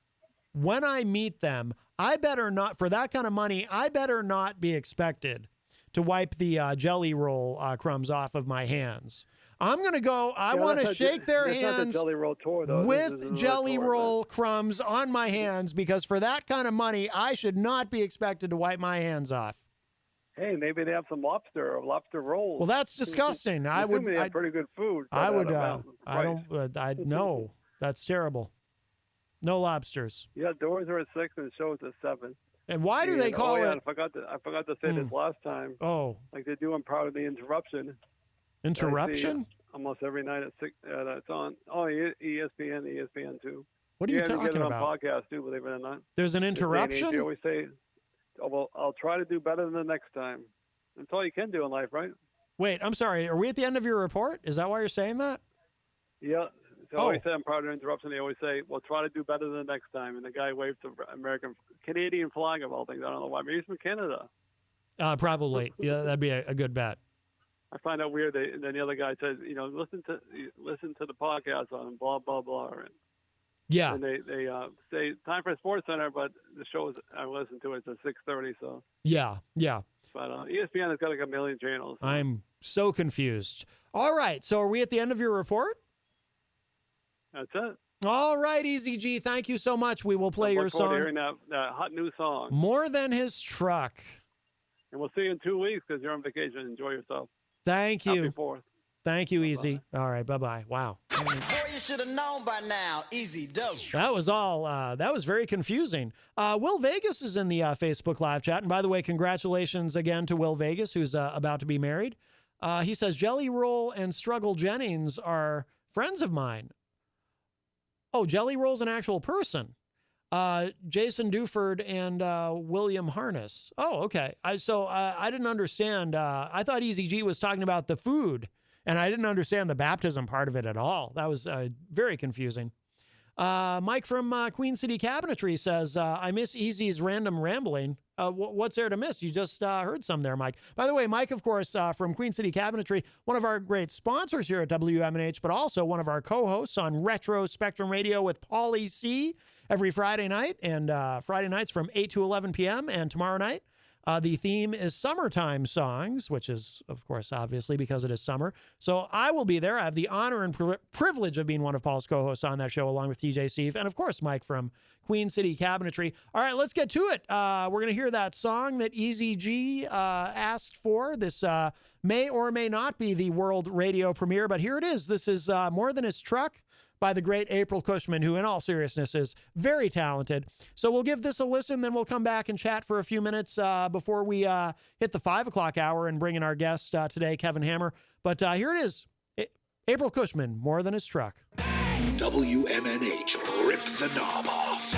Speaker 1: when I meet them, I better not, for that kind of money, I better not be expected to wipe the jelly roll crumbs off of my hands. I'm going to go, I want to shake their hands
Speaker 2: the jelly roll tour, though.
Speaker 1: with jelly roll crumbs on my hands, because for that kind of money, I should not be expected to wipe my hands off.
Speaker 2: Hey, maybe they have some lobster or lobster rolls.
Speaker 1: Well, that's disgusting.
Speaker 2: They have pretty good food.
Speaker 1: No, that's terrible. No lobsters.
Speaker 2: Yeah, doors are at 6 and shows at 7.
Speaker 1: And why do they call it?
Speaker 2: I forgot to say this last time.
Speaker 1: Oh,
Speaker 2: like they do on Part of the Interruption.
Speaker 1: Interruption?
Speaker 2: Almost every night at 6. It's on. ESPN 2.
Speaker 1: What are you talking
Speaker 2: get it
Speaker 1: about?
Speaker 2: On podcast too, believe it or not.
Speaker 1: There's an interruption.
Speaker 2: They always say, "Oh, well, I'll try to do better than the next time." That's all you can do in life, right?
Speaker 1: Wait, I'm sorry. Are we at the end of your report? Is that why you're saying that?
Speaker 2: Yeah. So I always say on Part of the Interruption, they always say, "Well, try to do better than the next time." And the guy waves the Canadian flag of all things. I don't know why. Maybe he's from Canada.
Speaker 1: Probably. Yeah, that'd be a good bet.
Speaker 2: I find that weird. And then the other guy says, listen to the podcast on blah blah blah.
Speaker 1: Yeah.
Speaker 2: And they say time for Sports Center, but the show I listen to it at 6:30. So
Speaker 1: yeah.
Speaker 2: But ESPN has got like a million channels. So.
Speaker 1: I'm so confused. All right. So are we at the end of your report?
Speaker 2: That's it.
Speaker 1: All right, Eazy-G, thank you so much. We will play your
Speaker 2: Look forward to
Speaker 1: song,
Speaker 2: hearing that hot new song.
Speaker 1: More Than His Truck.
Speaker 2: And we'll see you in 2 weeks because you're on vacation. Enjoy yourself.
Speaker 1: Thank you.
Speaker 2: Happy 4th.
Speaker 1: Thank you,
Speaker 2: Bye-bye.
Speaker 1: Easy. All right, bye-bye. Wow.
Speaker 6: Boy, you should have known by now. Easy does.
Speaker 1: That was all. That was very confusing. Will Vegas is in the Facebook live chat. And by the way, congratulations again to Will Vegas, who's about to be married. He says, Jelly Roll and Struggle Jennings are friends of mine. Oh, Jelly Roll's an actual person. Jason Duford and William Harness. Oh, okay. I didn't understand. I thought Eazy-G was talking about the food, and I didn't understand the baptism part of it at all. That was very confusing. Mike from Queen City Cabinetry says, I miss Easy's random rambling. What's there to miss? You just heard some there, Mike. By the way, Mike, of course, from Queen City Cabinetry, one of our great sponsors here at WMNH, but also one of our co-hosts on Retro Spectrum Radio with Paulie C every Friday night, and Friday nights from 8 to 11 p.m. And tomorrow night, the theme is summertime songs, which is, of course, obviously because it is summer. So I will be there. I have the honor and privilege of being one of Paul's co-hosts on that show, along with TJ Steve, and of course, Mike from Queen City Cabinetry. All right, let's get to it. We're going to hear that song that Eazy-G asked for. This may or may not be the world radio premiere, but here it is. This is More Than His Truck by the great April Cushman, who in all seriousness is very talented. So we'll give this a listen, then we'll come back and chat for a few minutes before we hit the 5 o'clock hour and bring in our guest today, Kevin Hammer. But here it is, April Cushman, More Than His Truck.
Speaker 4: WMNH, rip the knob off.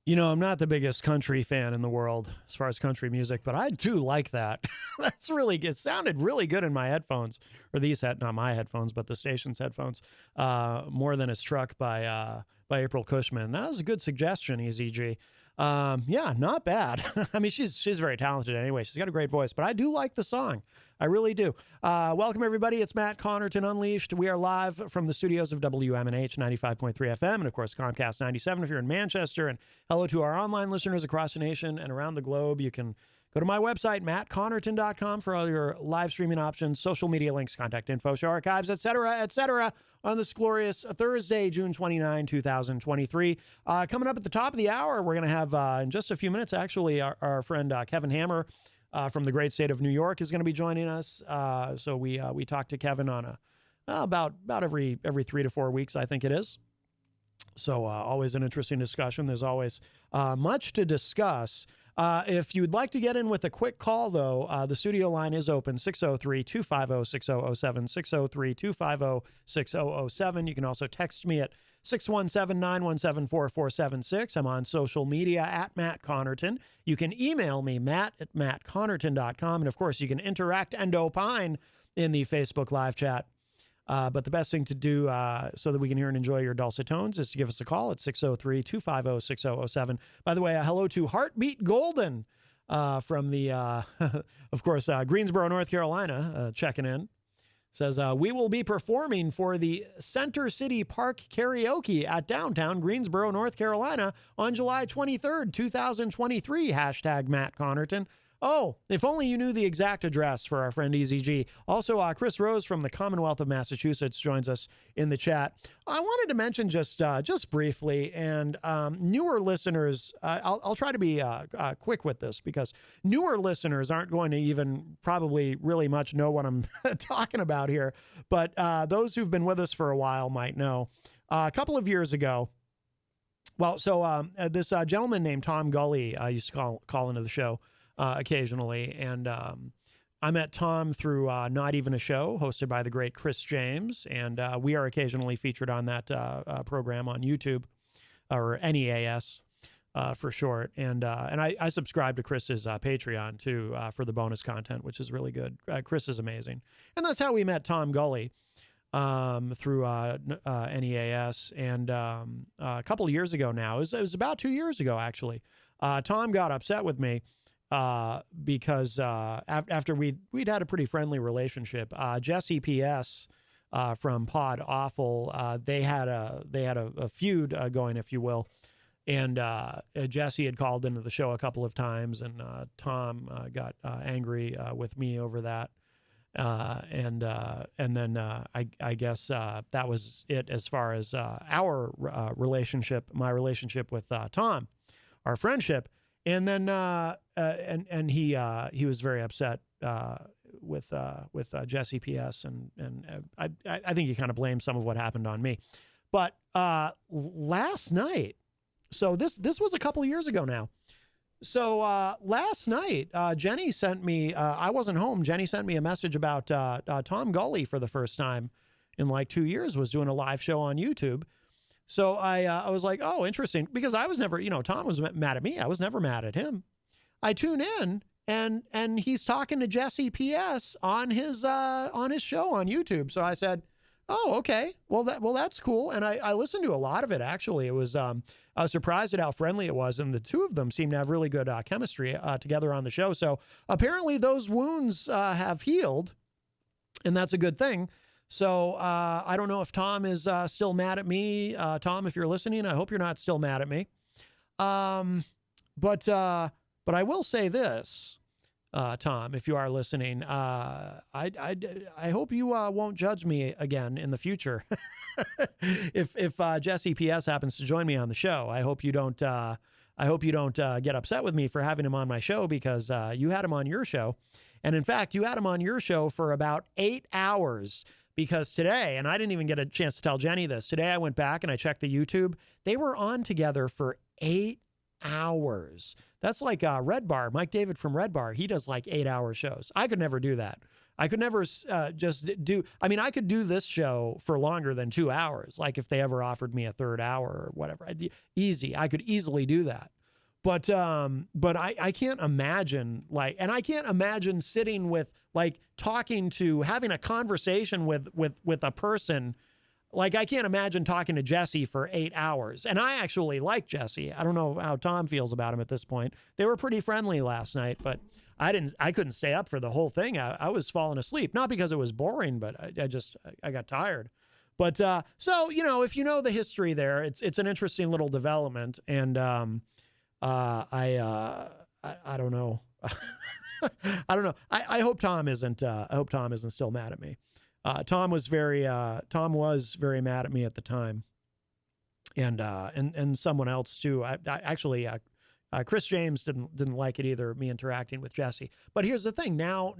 Speaker 1: You know, I'm not the biggest country fan in the world as far as country music, but I do like that. That's really good. It sounded really good in my headphones, or these not my headphones, but the station's headphones. More Than His Truck by April Cushman. That was a good suggestion, Eazy-G. Yeah, not bad. I mean, she's very talented anyway. She's got a great voice, but I do like the song. I really do. Welcome, everybody. It's Matt Connarton Unleashed. We are live from the studios of WMNH 95.3 FM and, of course, Comcast 97 if you're in Manchester. And hello to our online listeners across the nation and around the globe. You can go to my website, mattconnerton.com, for all your live streaming options, social media links, contact info, show archives, etc., on this glorious Thursday, June 29, 2023. Coming up at the top of the hour, we're going to have, in just a few minutes, actually, our friend Kevin Hammer from the great state of New York is going to be joining us. So we talk to Kevin on about every 3 to 4 weeks, I think it is. So always an interesting discussion. There's always much to discuss. If you'd like to get in with a quick call, though, the studio line is open, 603-250-6007, 603-250-6007. You can also text me at 617-917-4476. I'm on social media at Matt Connarton. You can email me, matt@mattconnerton.com. And, of course, you can interact and opine in the Facebook live chat. But the best thing to do so that we can hear and enjoy your dulcet tones is to give us a call at 603-250-6007. By the way, hello to Heartbeat Golden from the, of course, Greensboro, North Carolina, checking in. Says, we will be performing for the Center City Park Karaoke at downtown Greensboro, North Carolina on July 23rd, 2023, hashtag Matt Connarton. Oh, if only you knew the exact address for our friend Eazy-G. Also, Chris Rose from the Commonwealth of Massachusetts joins us in the chat. I wanted to mention just briefly, and newer listeners, I'll try to be quick with this because newer listeners aren't going to even probably really much know what I'm talking about here. But those who've been with us for a while might know. A couple of years ago, well, so this gentleman named Tom Gully used to call into the show occasionally. And I met Tom through Not Even a Show, hosted by the great Chris James. And we are occasionally featured on that program on YouTube, or NEAS for short. And I subscribe to Chris's Patreon, too, for the bonus content, which is really good. Chris is amazing. And that's how we met Tom Gully through NEAS. And a couple of years ago now, it was about 2 years ago, actually, Tom got upset with me because after we'd had a pretty friendly relationship. Jesse PS from Pod Awful, they had a feud going, if you will, and Jesse had called into the show a couple of times, and Tom got angry with me over that. And then I guess that was it as far as our relationship, my relationship with Tom, our friendship. And then and he was very upset with Jesse PS, and I think he kind of blamed some of what happened on me. But last night, so this was a couple years ago now. So last night, Jenny sent me, I wasn't home. Jenny sent me a message about Tom Gully for the first time in like 2 years, was doing a live show on YouTube. So I was like, oh, interesting, because I was never, Tom was mad at me. I was never mad at him. I tune in and he's talking to Jesse PS on his show on YouTube. So I said, oh, okay. Well, that's cool. And I listened to a lot of it, actually. It was, I was surprised at how friendly it was. And the two of them seemed to have really good chemistry together on the show. So apparently those wounds have healed, and that's a good thing. So I don't know if Tom is still mad at me. Tom, if you're listening, I hope you're not still mad at me. But I will say this. Tom, if you are listening, I hope you won't judge me again in the future. if Jesse PS happens to join me on the show, I hope you don't get upset with me for having him on my show, because you had him on your show, and in fact, you had him on your show for about 8 hours. Because today, and I didn't even get a chance to tell Jenny this, today I went back and I checked the YouTube. They were on together for 8 hours. That's like Red Bar, Mike David from Red Bar. He does like 8-hour shows. I could never do that. I could never I could do this show for longer than 2 hours. Like if they ever offered me a third hour or whatever, I could easily do that. But I can't imagine and I can't imagine sitting with having a conversation with a person. Like, I can't imagine talking to Jesse for 8 hours. And I actually like Jesse. I don't know how Tom feels about him at this point. They were pretty friendly last night, but I couldn't stay up for the whole thing. I was falling asleep, not because it was boring, but I got tired. But, so, if you know the history there, it's an interesting little development. And, I don't know. I don't know. I hope Tom isn't still mad at me. Tom was very mad at me at the time, and someone else too. Chris James didn't like it either, me interacting with Jesse. But here's the thing: now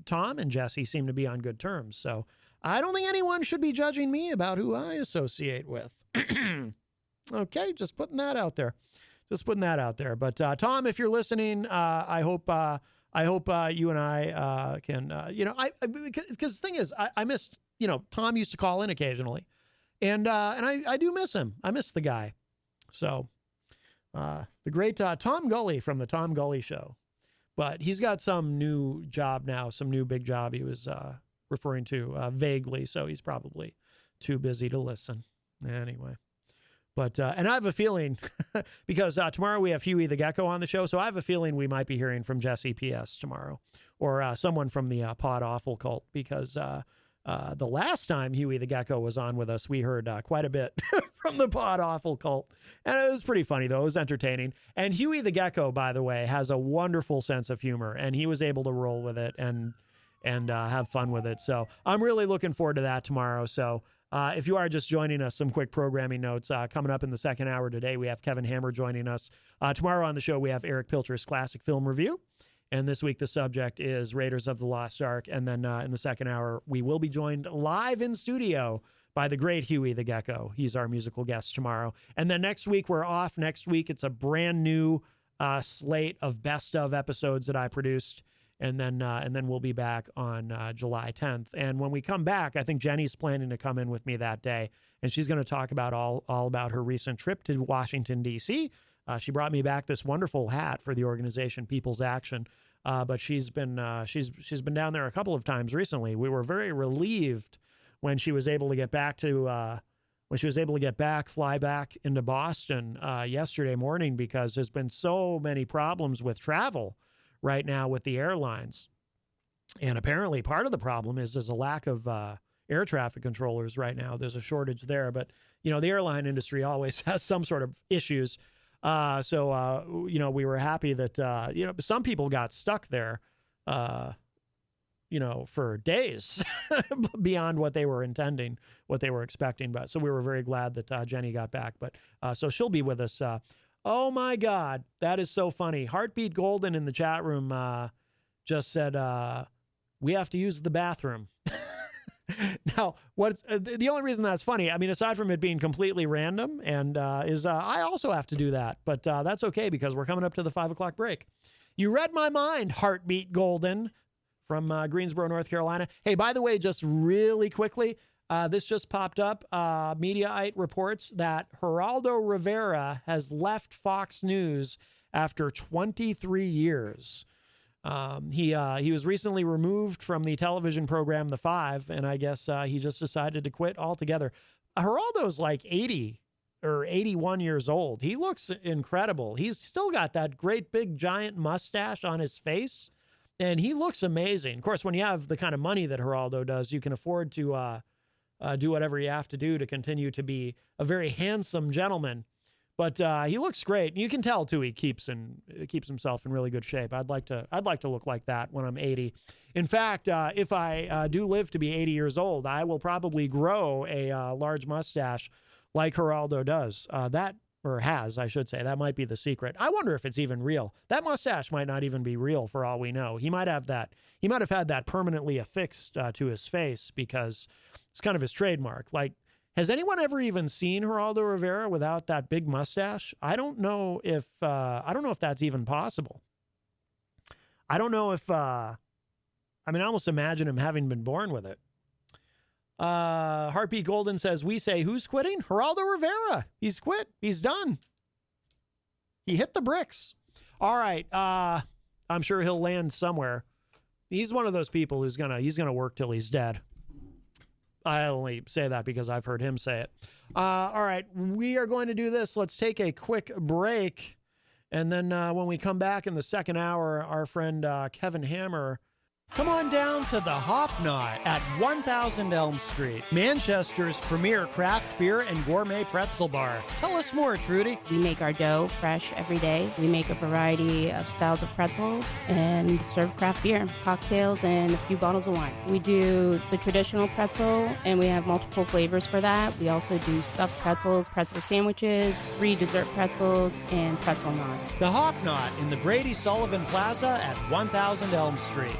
Speaker 1: Tom and Jesse seem to be on good terms. So I don't think anyone should be judging me about who I associate with. Okay, just putting that out there. But Tom, if you're listening, I hope you and I can, because the thing is, I miss, Tom used to call in occasionally, and I do miss him. I miss the guy. So, the great Tom Gully from the Tom Gully Show, but he's got some new job now, some new big job he was referring to vaguely, so he's probably too busy to listen. Anyway. But, and I have a feeling, because tomorrow we have Huey the Gecko on the show, so I have a feeling we might be hearing from Jesse PS tomorrow, or someone from the Pod Awful cult, because the last time Huey the Gecko was on with us, we heard quite a bit from the Pod Awful cult, and it was pretty funny, though. It was entertaining. And Huey the Gecko, by the way, has a wonderful sense of humor, and he was able to roll with it and have fun with it. So I'm really looking forward to that tomorrow. So if you are just joining us, some quick programming notes. Coming up in the second hour today, we have Kevin Hammer joining us. Tomorrow on the show, we have Eric Pilcher's Classic Film Review. And this week, the subject is Raiders of the Lost Ark. And then in the second hour, we will be joined live in studio by the great Huey the Gecko. He's our musical guest tomorrow. And then next week, we're off. Next week, it's a brand new slate of best of episodes that I produced. And then we'll be back on July 10th. And when we come back, I think Jenny's planning to come in with me that day, and she's going to talk about all about her recent trip to Washington, D.C. She brought me back this wonderful hat for the organization People's Action, but she's been down there a couple of times recently. We were very relieved when she was able to get back fly back into Boston yesterday morning, because there's been so many problems with travel right now with the airlines. And apparently part of the problem is there's a lack of air traffic controllers right now. There's a shortage there, but the airline industry always has some sort of issues. So we were happy that, some people got stuck there. for days beyond what they were intending, what they were expecting. But so we were very glad that Jenny got back. But so she'll be with us. Oh my God, that is so funny. Heartbeat Golden in the chat room just said we have to use the bathroom. Now, what's the only reason that's funny? I mean, aside from it being completely random, and is I also have to do that, but that's okay because we're coming up to the 5 o'clock break. You read my mind, Heartbeat Golden from Greensboro, North Carolina. Hey, by the way, just really quickly, this just popped up. Mediaite reports that Geraldo Rivera has left Fox News after 23 years. He was recently removed from the television program The Five, and I guess he just decided to quit altogether. Geraldo's like 80 or 81 years old. He looks incredible. He's still got that great big giant mustache on his face, and he looks amazing. Of course, when you have the kind of money that Geraldo does, you can afford to do whatever you have to do to continue to be a very handsome gentleman. But he looks great. You can tell too. He keeps himself in really good shape. I'd like to look like that when I'm 80. In fact, if I do live to be 80 years old, I will probably grow a large mustache like Geraldo does. Has, I should say. That might be the secret. I wonder if it's even real. That mustache might not even be real for all we know. He might have that. He might have had that permanently affixed to his face because it's kind of his trademark. Like, has anyone ever even seen Geraldo Rivera without that big mustache? I don't know if that's even possible. I don't know if I almost imagine him having been born with it. Heartbeat Golden says, we say, who's quitting? Geraldo Rivera. He's quit. He's done. He hit the bricks. All right. I'm sure he'll land somewhere. He's one of those people he's gonna work till he's dead. I only say that because I've heard him say it. All right, we are going to do this. Let's take a quick break. And then when we come back in the second hour, our friend Kevin Hammer, come on down to the Hop Knot at 1000 Elm Street, Manchester's premier craft beer and gourmet pretzel bar. Tell us more, Trudy.
Speaker 8: We make our dough fresh every day. We make a variety of styles of pretzels and serve craft beer, cocktails, and a few bottles of wine. We do the traditional pretzel, and we have multiple flavors for that. We also do stuffed pretzels, pretzel sandwiches, free dessert pretzels, and pretzel knots.
Speaker 1: The Hop Knot in the Brady Sullivan Plaza at 1000 Elm Street.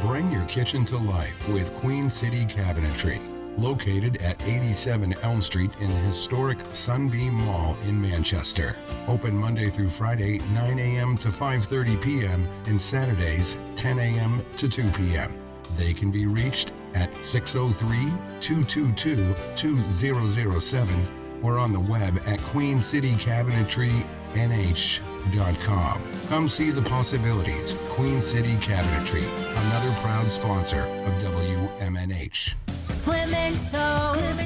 Speaker 9: Bring your kitchen to life with Queen City Cabinetry, located at 87 Elm Street in the historic Sunbeam Mall in Manchester. Open Monday through Friday, 9 a.m. to 5:30 p.m. and Saturdays, 10 a.m. to 2 p.m. They can be reached at 603-222-2007 or on the web at queencitycabinetrynh.com. Come see the possibilities. Queen City Cabinetry, another proud sponsor of WMNH.
Speaker 3: Clemento's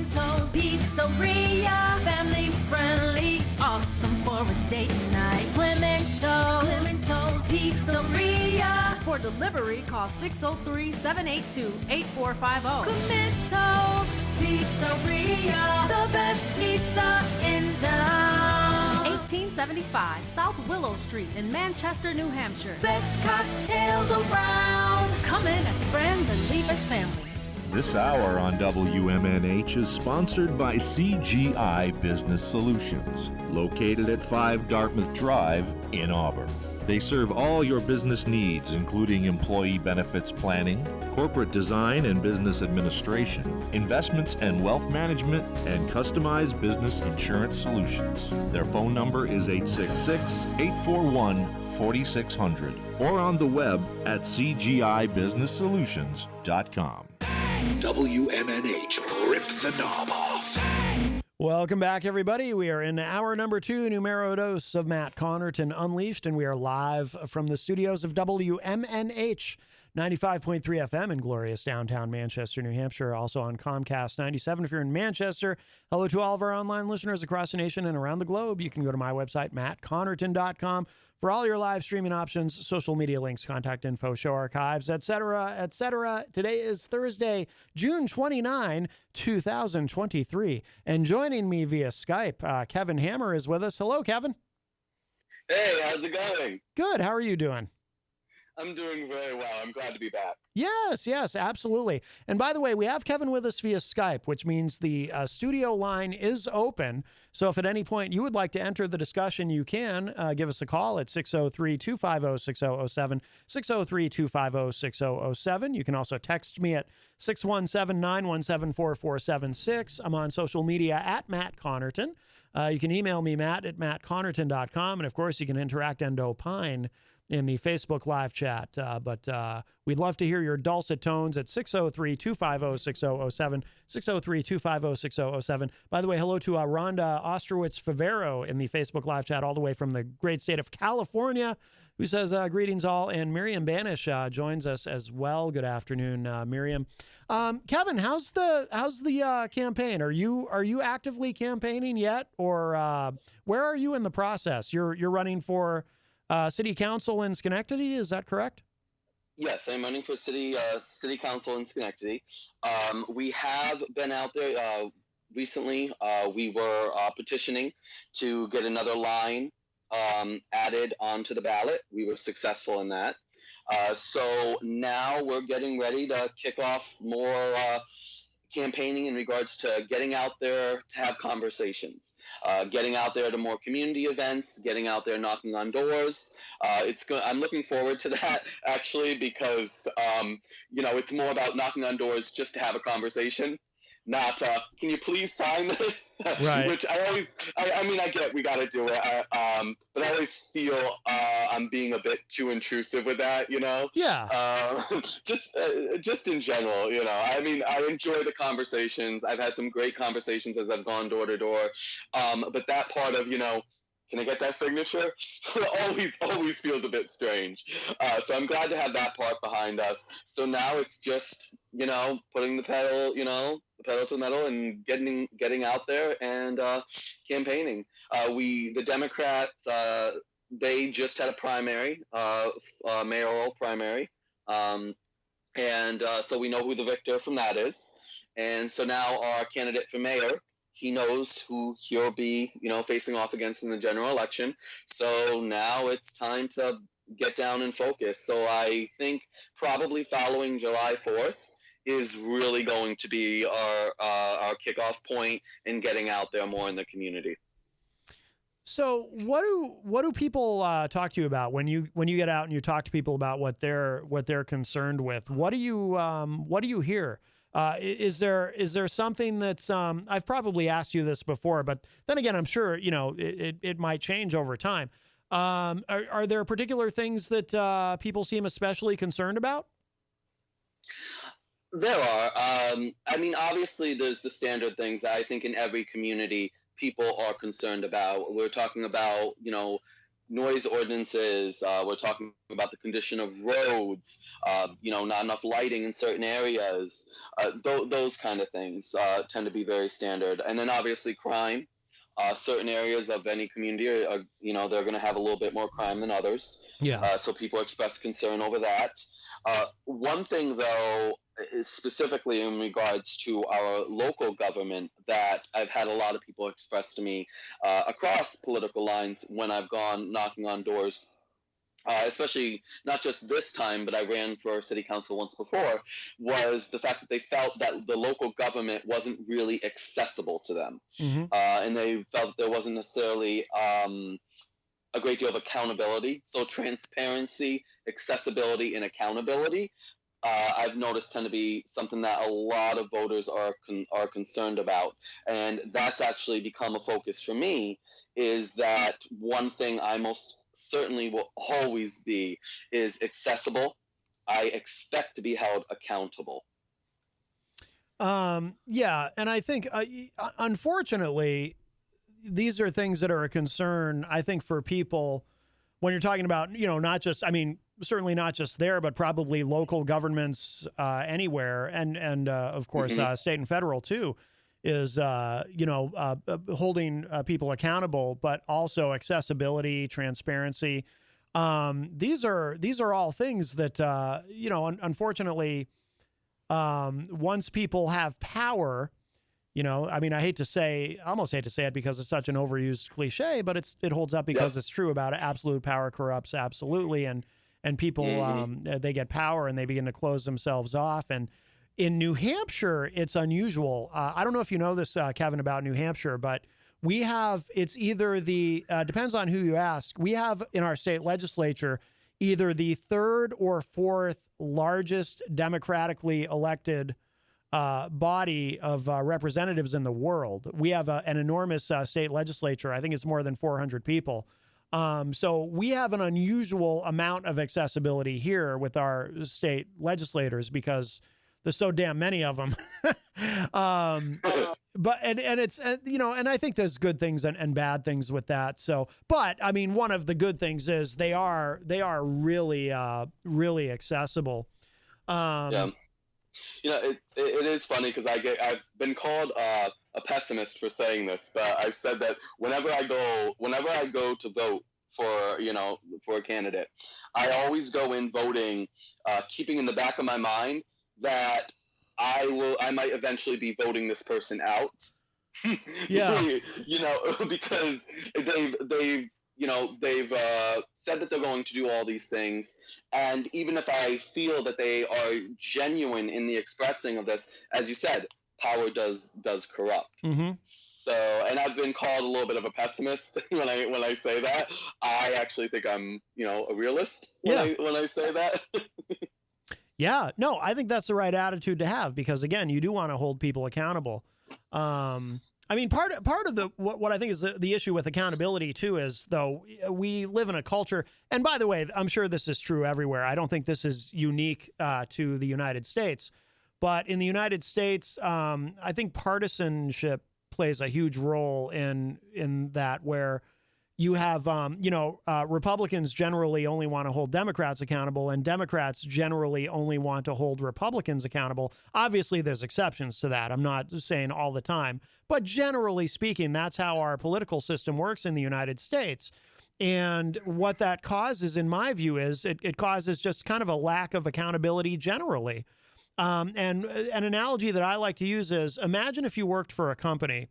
Speaker 3: Pizzeria, family friendly, awesome for a date night. Clemento's Pizzeria.
Speaker 10: For delivery, call 603-782-8450.
Speaker 3: Clemento's Pizzeria, the best pizza in town.
Speaker 10: 1875 South Willow Street in Manchester, New Hampshire.
Speaker 3: Best cocktails around.
Speaker 10: Come in as friends and leave as family.
Speaker 11: This hour on WMNH is sponsored by CGI Business Solutions, located at 5 Dartmouth Drive in Auburn. They serve all your business needs, including employee benefits planning, corporate design and business administration, investments and wealth management, and customized business insurance solutions. Their phone number is 866-841-4600 or on the web at cgibusinesssolutions.com.
Speaker 4: WMNH, rip the knob off.
Speaker 1: Welcome back, everybody. We are in hour number 2, numero dos of Matt Connarton Unleashed, and we are live from the studios of WMNH 95.3 FM in glorious downtown Manchester, New Hampshire. Also on Comcast 97 if you're in Manchester. Hello to all of our online listeners across the nation and around the globe. You can go to my website, mattconnerton.com, for all your live streaming options, social media links, contact info, show archives, etc., etc. Today is Thursday, June 29, 2023. And joining me via Skype, Kevin Hammer is with us. Hello, Kevin.
Speaker 12: Hey, how's it going?
Speaker 1: Good. How are you doing?
Speaker 12: I'm doing very well. I'm glad to be back.
Speaker 1: Yes, yes, absolutely. And by the way, we have Kevin with us via Skype, which means the studio line is open. So if at any point you would like to enter the discussion, you can give us a call at 603-250-6007, 603-250-6007. You can also text me at 617-917-4476. I'm on social media at Matt Connarton. You can email me, matt@mattconnerton.com. And of course, you can interact and opine in the Facebook live chat. But we'd love to hear your dulcet tones at 603-250-6007, 603-250-6007. By the way, hello to Rhonda Ostrowitz-Favero in the Facebook live chat all the way from the great state of California, who says, greetings all. And Miriam Banish joins us as well. Good afternoon, Miriam. Kevin, how's the campaign? Are you actively campaigning yet? Or where are you in the process? You're running for city council in Schenectady, is that correct?
Speaker 12: Yes, I'm running for city council in Schenectady. We have been out there recently. We were petitioning to get another line added onto the ballot. We were successful in that. So now we're getting ready to kick off more campaigning in regards to getting out there to have conversations, getting out there to more community events, getting out there knocking on doors. I'm looking forward to that actually because it's more about knocking on doors just to have a conversation, not can you please sign this?
Speaker 1: Right.
Speaker 12: Which I get we got to do it, but I always feel I'm being a bit too intrusive with that,
Speaker 1: Yeah.
Speaker 12: Just in general, I enjoy the conversations. I've had some great conversations as I've gone door to door, but that part of can I get that signature? always feels a bit strange. So I'm glad to have that part behind us. So now it's just putting the pedal to the metal and getting out there and campaigning. The Democrats they just had a primary, mayoral primary, and so we know who the victor from that is. And so now our candidate for mayor, he knows who he'll be, facing off against in the general election. So now it's time to get down and focus. So I think probably following July 4th is really going to be our kickoff point in getting out there more in the community.
Speaker 1: So what do people talk to you about when you get out and you talk to people about what they're concerned with? What do you hear? Is there something that's I've probably asked you this before, but then again, I'm sure it might change over time. Are there particular things that people seem especially concerned about?
Speaker 12: There are. Obviously, there's the standard things that I think in every community people are concerned about. We're talking about noise ordinances. We're talking about the condition of roads. Not enough lighting in certain areas. Those kind of things tend to be very standard. And then obviously crime. Certain areas of any community are they're going to have a little bit more crime than others.
Speaker 1: Yeah.
Speaker 12: So people express concern over that. One thing though is specifically in regards to our local government that I've had a lot of people express to me across political lines when I've gone knocking on doors, especially not just this time, but I ran for city council once before, was the fact that they felt that the local government wasn't really accessible to them.
Speaker 1: Mm-hmm.
Speaker 12: And they felt there wasn't necessarily a great deal of accountability. So transparency, accessibility, and accountability, I've noticed tend to be something that a lot of voters are concerned about. And that's actually become a focus for me, is that one thing I most certainly will always be is accessible. I expect to be held accountable.
Speaker 1: Yeah, and I think, unfortunately, these are things that are a concern, I think, for people when you're talking about, not just, certainly not just there, but probably local governments anywhere, and of course,
Speaker 12: Mm-hmm.
Speaker 1: State and federal too, is holding people accountable, but also accessibility, transparency. These are all things that unfortunately, once people have power, I almost hate to say it because it's such an overused cliche, but it holds up because It's true about it. Absolute power corrupts absolutely, and and people they get power and they begin to close themselves off. And in New Hampshire, it's unusual. I don't know if you know this, Kevin, about New Hampshire, but we have, it's either the, depends on who you ask, we have in our state legislature either the third or fourth largest democratically elected body of representatives in the world. We have an enormous state legislature. I think it's more than 400 people. So we have an unusual amount of accessibility here with our state legislators because there's so damn many of them. But it's, you know, and I think there's good things and bad things with that. So, but I mean, one of the good things is they are really, really accessible.
Speaker 12: Yeah. You know, it is funny because I've been called a pessimist for saying this, but I've said that whenever I go to vote for, you know, for a candidate, I always go in voting, keeping in the back of my mind that I might eventually be voting this person out.
Speaker 1: Yeah.
Speaker 12: You know, because they've said that they're going to do all these things, and even if I feel that they are genuine in the expressing of this, as you said, power does corrupt.
Speaker 1: Mm-hmm.
Speaker 12: So, and I've been called a little bit of a pessimist when I say that. I actually think I'm, you know, a realist when I say that.
Speaker 1: Yeah, no, I think that's the right attitude to have because again, you do want to hold people accountable. I mean, part of the what I think is the issue with accountability too is though we live in a culture, and by the way, I'm sure this is true everywhere. I don't think this is unique to the United States, but in the United States, I think partisanship plays a huge role in that where you have, Republicans generally only want to hold Democrats accountable, and Democrats generally only want to hold Republicans accountable. Obviously, there's exceptions to that. I'm not saying all the time. But generally speaking, that's how our political system works in the United States. And what that causes, in my view, is it causes just kind of a lack of accountability generally. And an analogy that I like to use is imagine if you worked for a company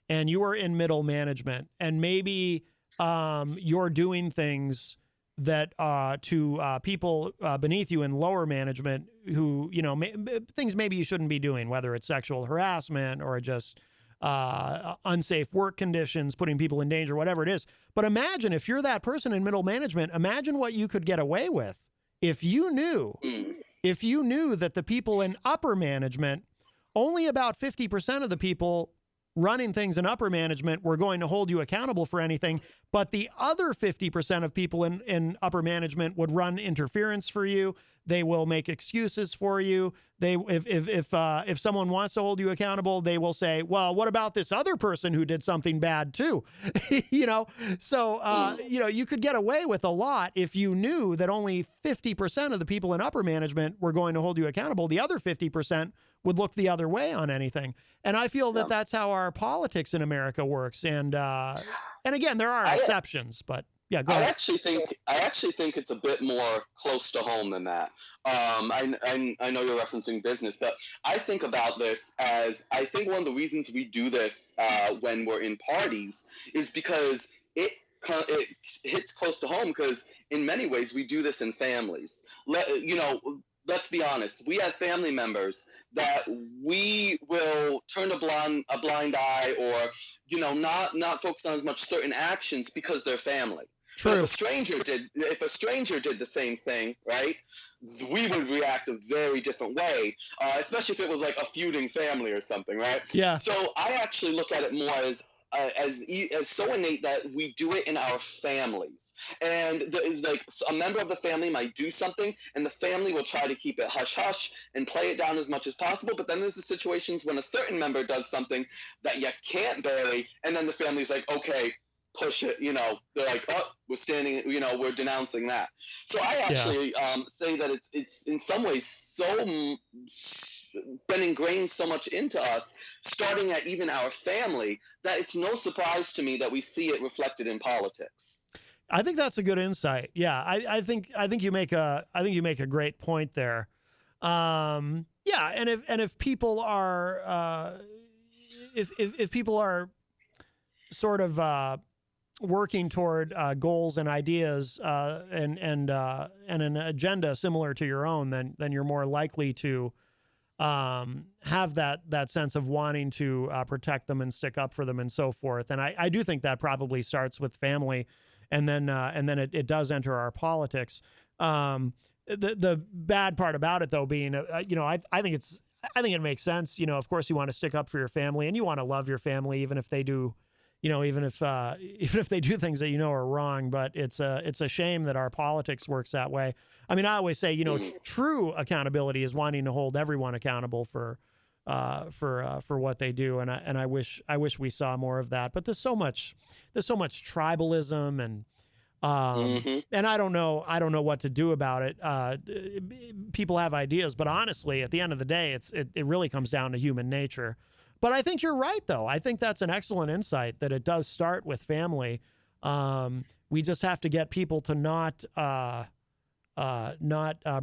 Speaker 1: and you were in middle management and maybe you're doing things that to people beneath you in lower management who, you know, things maybe you shouldn't be doing, whether it's sexual harassment or just unsafe work conditions, putting people in danger, whatever it is. But imagine if you're that person in middle management, imagine what you could get away with if you knew that the people in upper management, only about 50% of the people running things in upper management were going to hold you accountable for anything, but the other 50% of people in upper management would run interference for you. They will make excuses for you. They, if someone wants to hold you accountable, they will say, well, what about this other person who did something bad too? You know, so, you could get away with a lot if you knew that only 50% of the people in upper management were going to hold you accountable. The other 50% would look the other way on anything. And I feel that that's how our politics in America works. And again, there are exceptions, but yeah, go ahead.
Speaker 12: I actually think it's a bit more close to home than that. I know you're referencing business, but I think about this as I think one of the reasons we do this when we're in parties is because it hits close to home because in many ways we do this in families. Let's be honest. We have family members that we will turn a blind eye or, not focus on as much certain actions because they're family.
Speaker 1: True.
Speaker 12: But if a stranger did the same thing, right, we would react a very different way, especially if it was like a feuding family or something, right?
Speaker 1: Yeah.
Speaker 12: So I actually look at it more as so innate that we do it in our families, and like a member of the family might do something and the family will try to keep it hush hush and play it down as much as possible, but then there's the situations when a certain member does something that you can't bury, and then the family's like, okay, push it, they're like, oh, we're standing, we're denouncing that. So I actually say that it's in some ways so been ingrained so much into us, starting at even our family, that it's no surprise to me that we see it reflected in politics.
Speaker 1: I think that's a good insight. Yeah, I think you make a great point there. And if people are if people are sort of working toward goals and ideas and an agenda similar to your own, then you're more likely to have that sense of wanting to protect them and stick up for them and so forth. And I do think that probably starts with family, and then it does enter our politics. The bad part about it, though, being I think it makes sense. Of course, you want to stick up for your family and you want to love your family, even if they do. Even if they do things that are wrong, but it's a shame that our politics works that way. I mean, I always say, true accountability is wanting to hold everyone accountable for what they do, and I wish we saw more of that. But there's so much tribalism and I don't know what to do about it. People have ideas, but honestly, at the end of the day, it really comes down to human nature. But I think you're right, though. I think that's an excellent insight that it does start with family. We just have to get people to not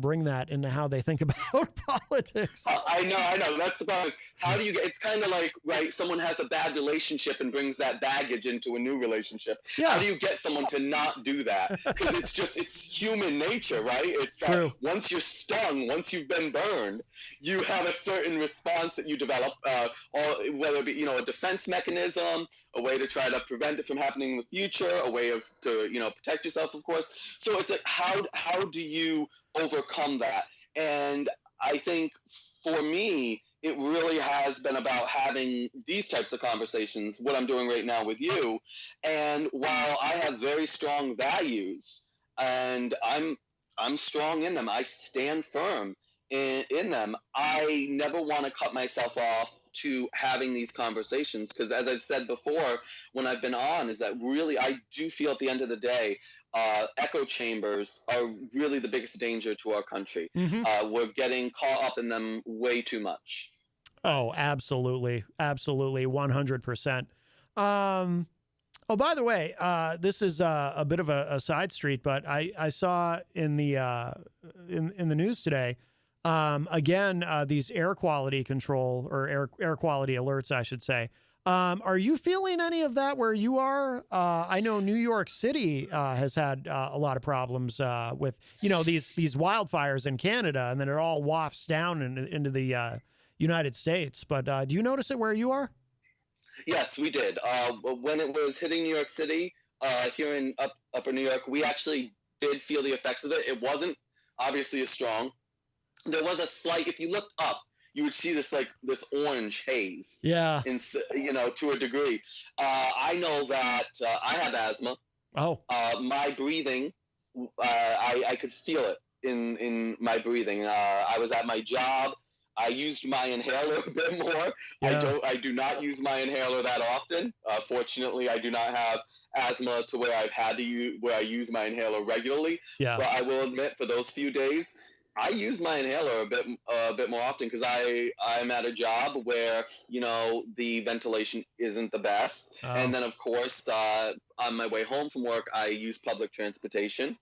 Speaker 1: bring that into how they think about politics.
Speaker 12: I know. That's the problem. How do you get? It's kind of like, right? Someone has a bad relationship and brings that baggage into a new relationship.
Speaker 1: Yeah.
Speaker 12: How do you get someone to not do that? Because it's human nature, right? It's
Speaker 1: true.
Speaker 12: Once you're stung, once you've been burned, you have a certain response that you develop, or whether it be a defense mechanism, a way to try to prevent it from happening in the future, a way to protect yourself, of course. So it's like how do you overcome that? And I think for me, it really has been about having these types of conversations, what I'm doing right now with you. And while I have very strong values and I'm strong in them, I stand firm in them, I never want to cut myself off to having these conversations, because as I've said before when I've been on, is that really I do feel at the end of the day, echo chambers are really the biggest danger to our country. We're getting caught up in them way too much.
Speaker 1: Oh, absolutely. 100%. Oh, by the way, this is a bit of a side street, but I saw in the news today, again, these air quality control or air quality alerts, I should say. Are you feeling any of that where you are? I know New York City has had a lot of problems with these wildfires in Canada, and then it all wafts down into the United States. But do you notice it where you are?
Speaker 12: Yes, we did. When it was hitting New York City, here in upper New York, we actually did feel the effects of it. It wasn't obviously as strong. There was a slight, if you looked up, you would see this orange haze.
Speaker 1: Yeah.
Speaker 12: To a degree. I know that I have asthma.
Speaker 1: Oh.
Speaker 12: My breathing, I could feel it in my breathing. I was at my job. I used my inhaler a bit more.
Speaker 1: Yeah.
Speaker 12: I do not use my inhaler that often. Fortunately, I do not have asthma to where I've had to where I use my inhaler regularly.
Speaker 1: Yeah.
Speaker 12: But I will admit, for those few days, I use my inhaler a bit more often, because I'm at a job where the ventilation isn't the best.
Speaker 1: Oh.
Speaker 12: And then of course on my way home from work, I use public transportation.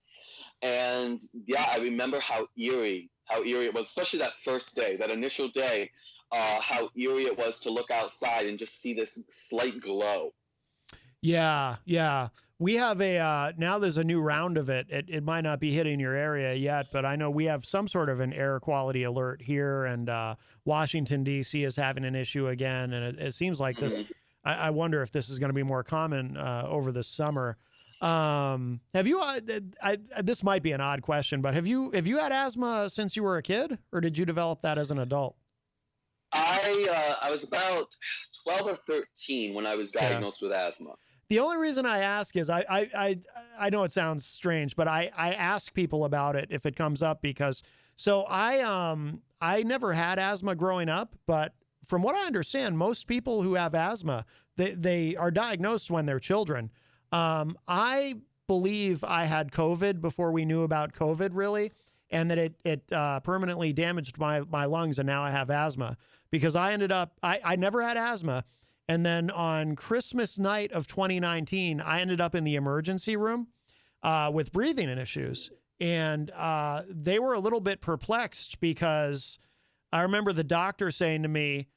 Speaker 12: And yeah, I remember how eerie it was, especially that first day, that initial day, how eerie it was to look outside and just see this slight glow.
Speaker 1: Yeah. We have now there's a new round of it. It might not be hitting your area yet, but I know we have some sort of an air quality alert here, and Washington, D.C. is having an issue again. And it seems like this, I wonder if this is going to be more common over the summer. Have you, this might be an odd question, but have you had asthma since you were a kid, or did you develop that as an adult?
Speaker 12: I was about 12 or 13 when I was diagnosed with asthma.
Speaker 1: The only reason I ask is I know it sounds strange, but I ask people about it if it comes up, because I never had asthma growing up, but from what I understand, most people who have asthma, they are diagnosed when they're children. I believe I had COVID before we knew about COVID, really, and that it permanently damaged my lungs, and now I have asthma, because I never had asthma. And then on Christmas night of 2019, I ended up in the emergency room with breathing issues. And they were a little bit perplexed, because I remember the doctor saying to me,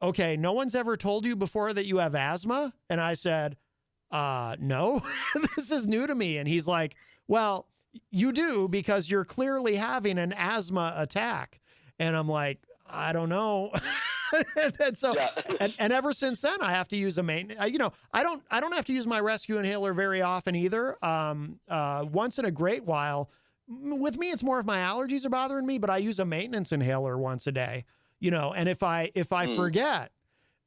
Speaker 1: "Okay, no one's ever told you before that you have asthma?" And I said, no, this is new to me. And he's like, well, you do, because you're clearly having an asthma attack. And I'm like, I don't know. And so, and ever since then, I have to use a I don't have to use my rescue inhaler very often either. Once in a great while. With me, it's more if my allergies are bothering me, but I use a maintenance inhaler once a day, and if I forget,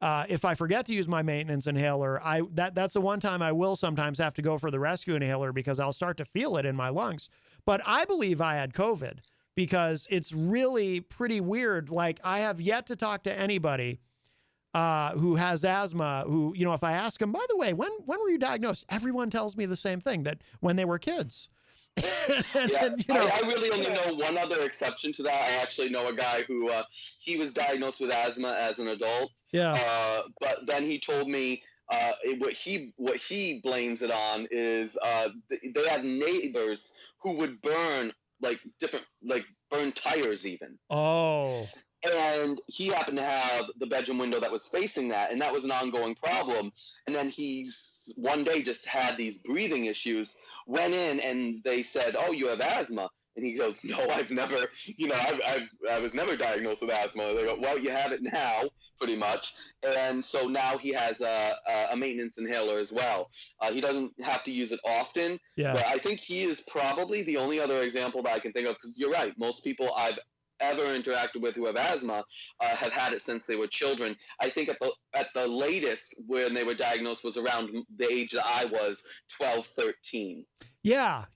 Speaker 1: if I forget to use my maintenance inhaler, that's the one time I will sometimes have to go for the rescue inhaler, because I'll start to feel it in my lungs. But I believe I had COVID, because it's really pretty weird. Like, I have yet to talk to anybody who has asthma, who, if I ask them, by the way, when were you diagnosed? Everyone tells me the same thing, that when they were kids.
Speaker 12: I really only know one other exception to that. I actually know a guy who he was diagnosed with asthma as an adult.
Speaker 1: Yeah.
Speaker 12: But then he told me what he blames it on is they had neighbors who would burn burn tires even.
Speaker 1: Oh.
Speaker 12: And he happened to have the bedroom window that was facing that, and that was an ongoing problem. And then he one day just had these breathing issues, went in, and they said, "Oh, you have asthma." And he goes, "No, I've never, I was never diagnosed with asthma." They go, "Well, you have it now, pretty much." And so now he has a maintenance inhaler as well. He doesn't have to use it often, but I think he is probably the only other example that I can think of, because you're right, most people I've ever interacted with who have asthma have had it since they were children. I think at the latest when they were diagnosed was around the age that I was, 12, 13.
Speaker 1: Yeah.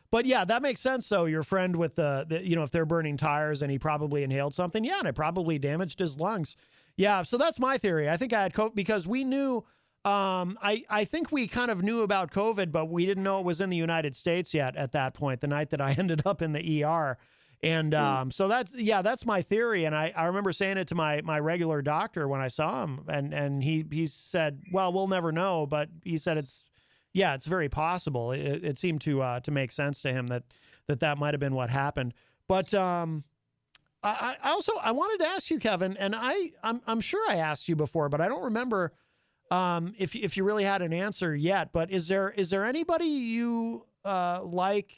Speaker 1: But yeah, that makes sense. So your friend with the if they're burning tires and he probably inhaled something, and it probably damaged his lungs. Yeah. So that's my theory. I think I had COVID because we knew, I think we kind of knew about COVID, but we didn't know it was in the United States yet at that point, the night that I ended up in the ER. And so that's my theory. And I remember saying it to my regular doctor when I saw him, and he said, well, we'll never know, but he said it's very possible. It seemed to make sense to him that might have been what happened. But I also wanted to ask you, Kevin, and I'm sure I asked you before, but I don't remember if you really had an answer yet. But is there anybody you like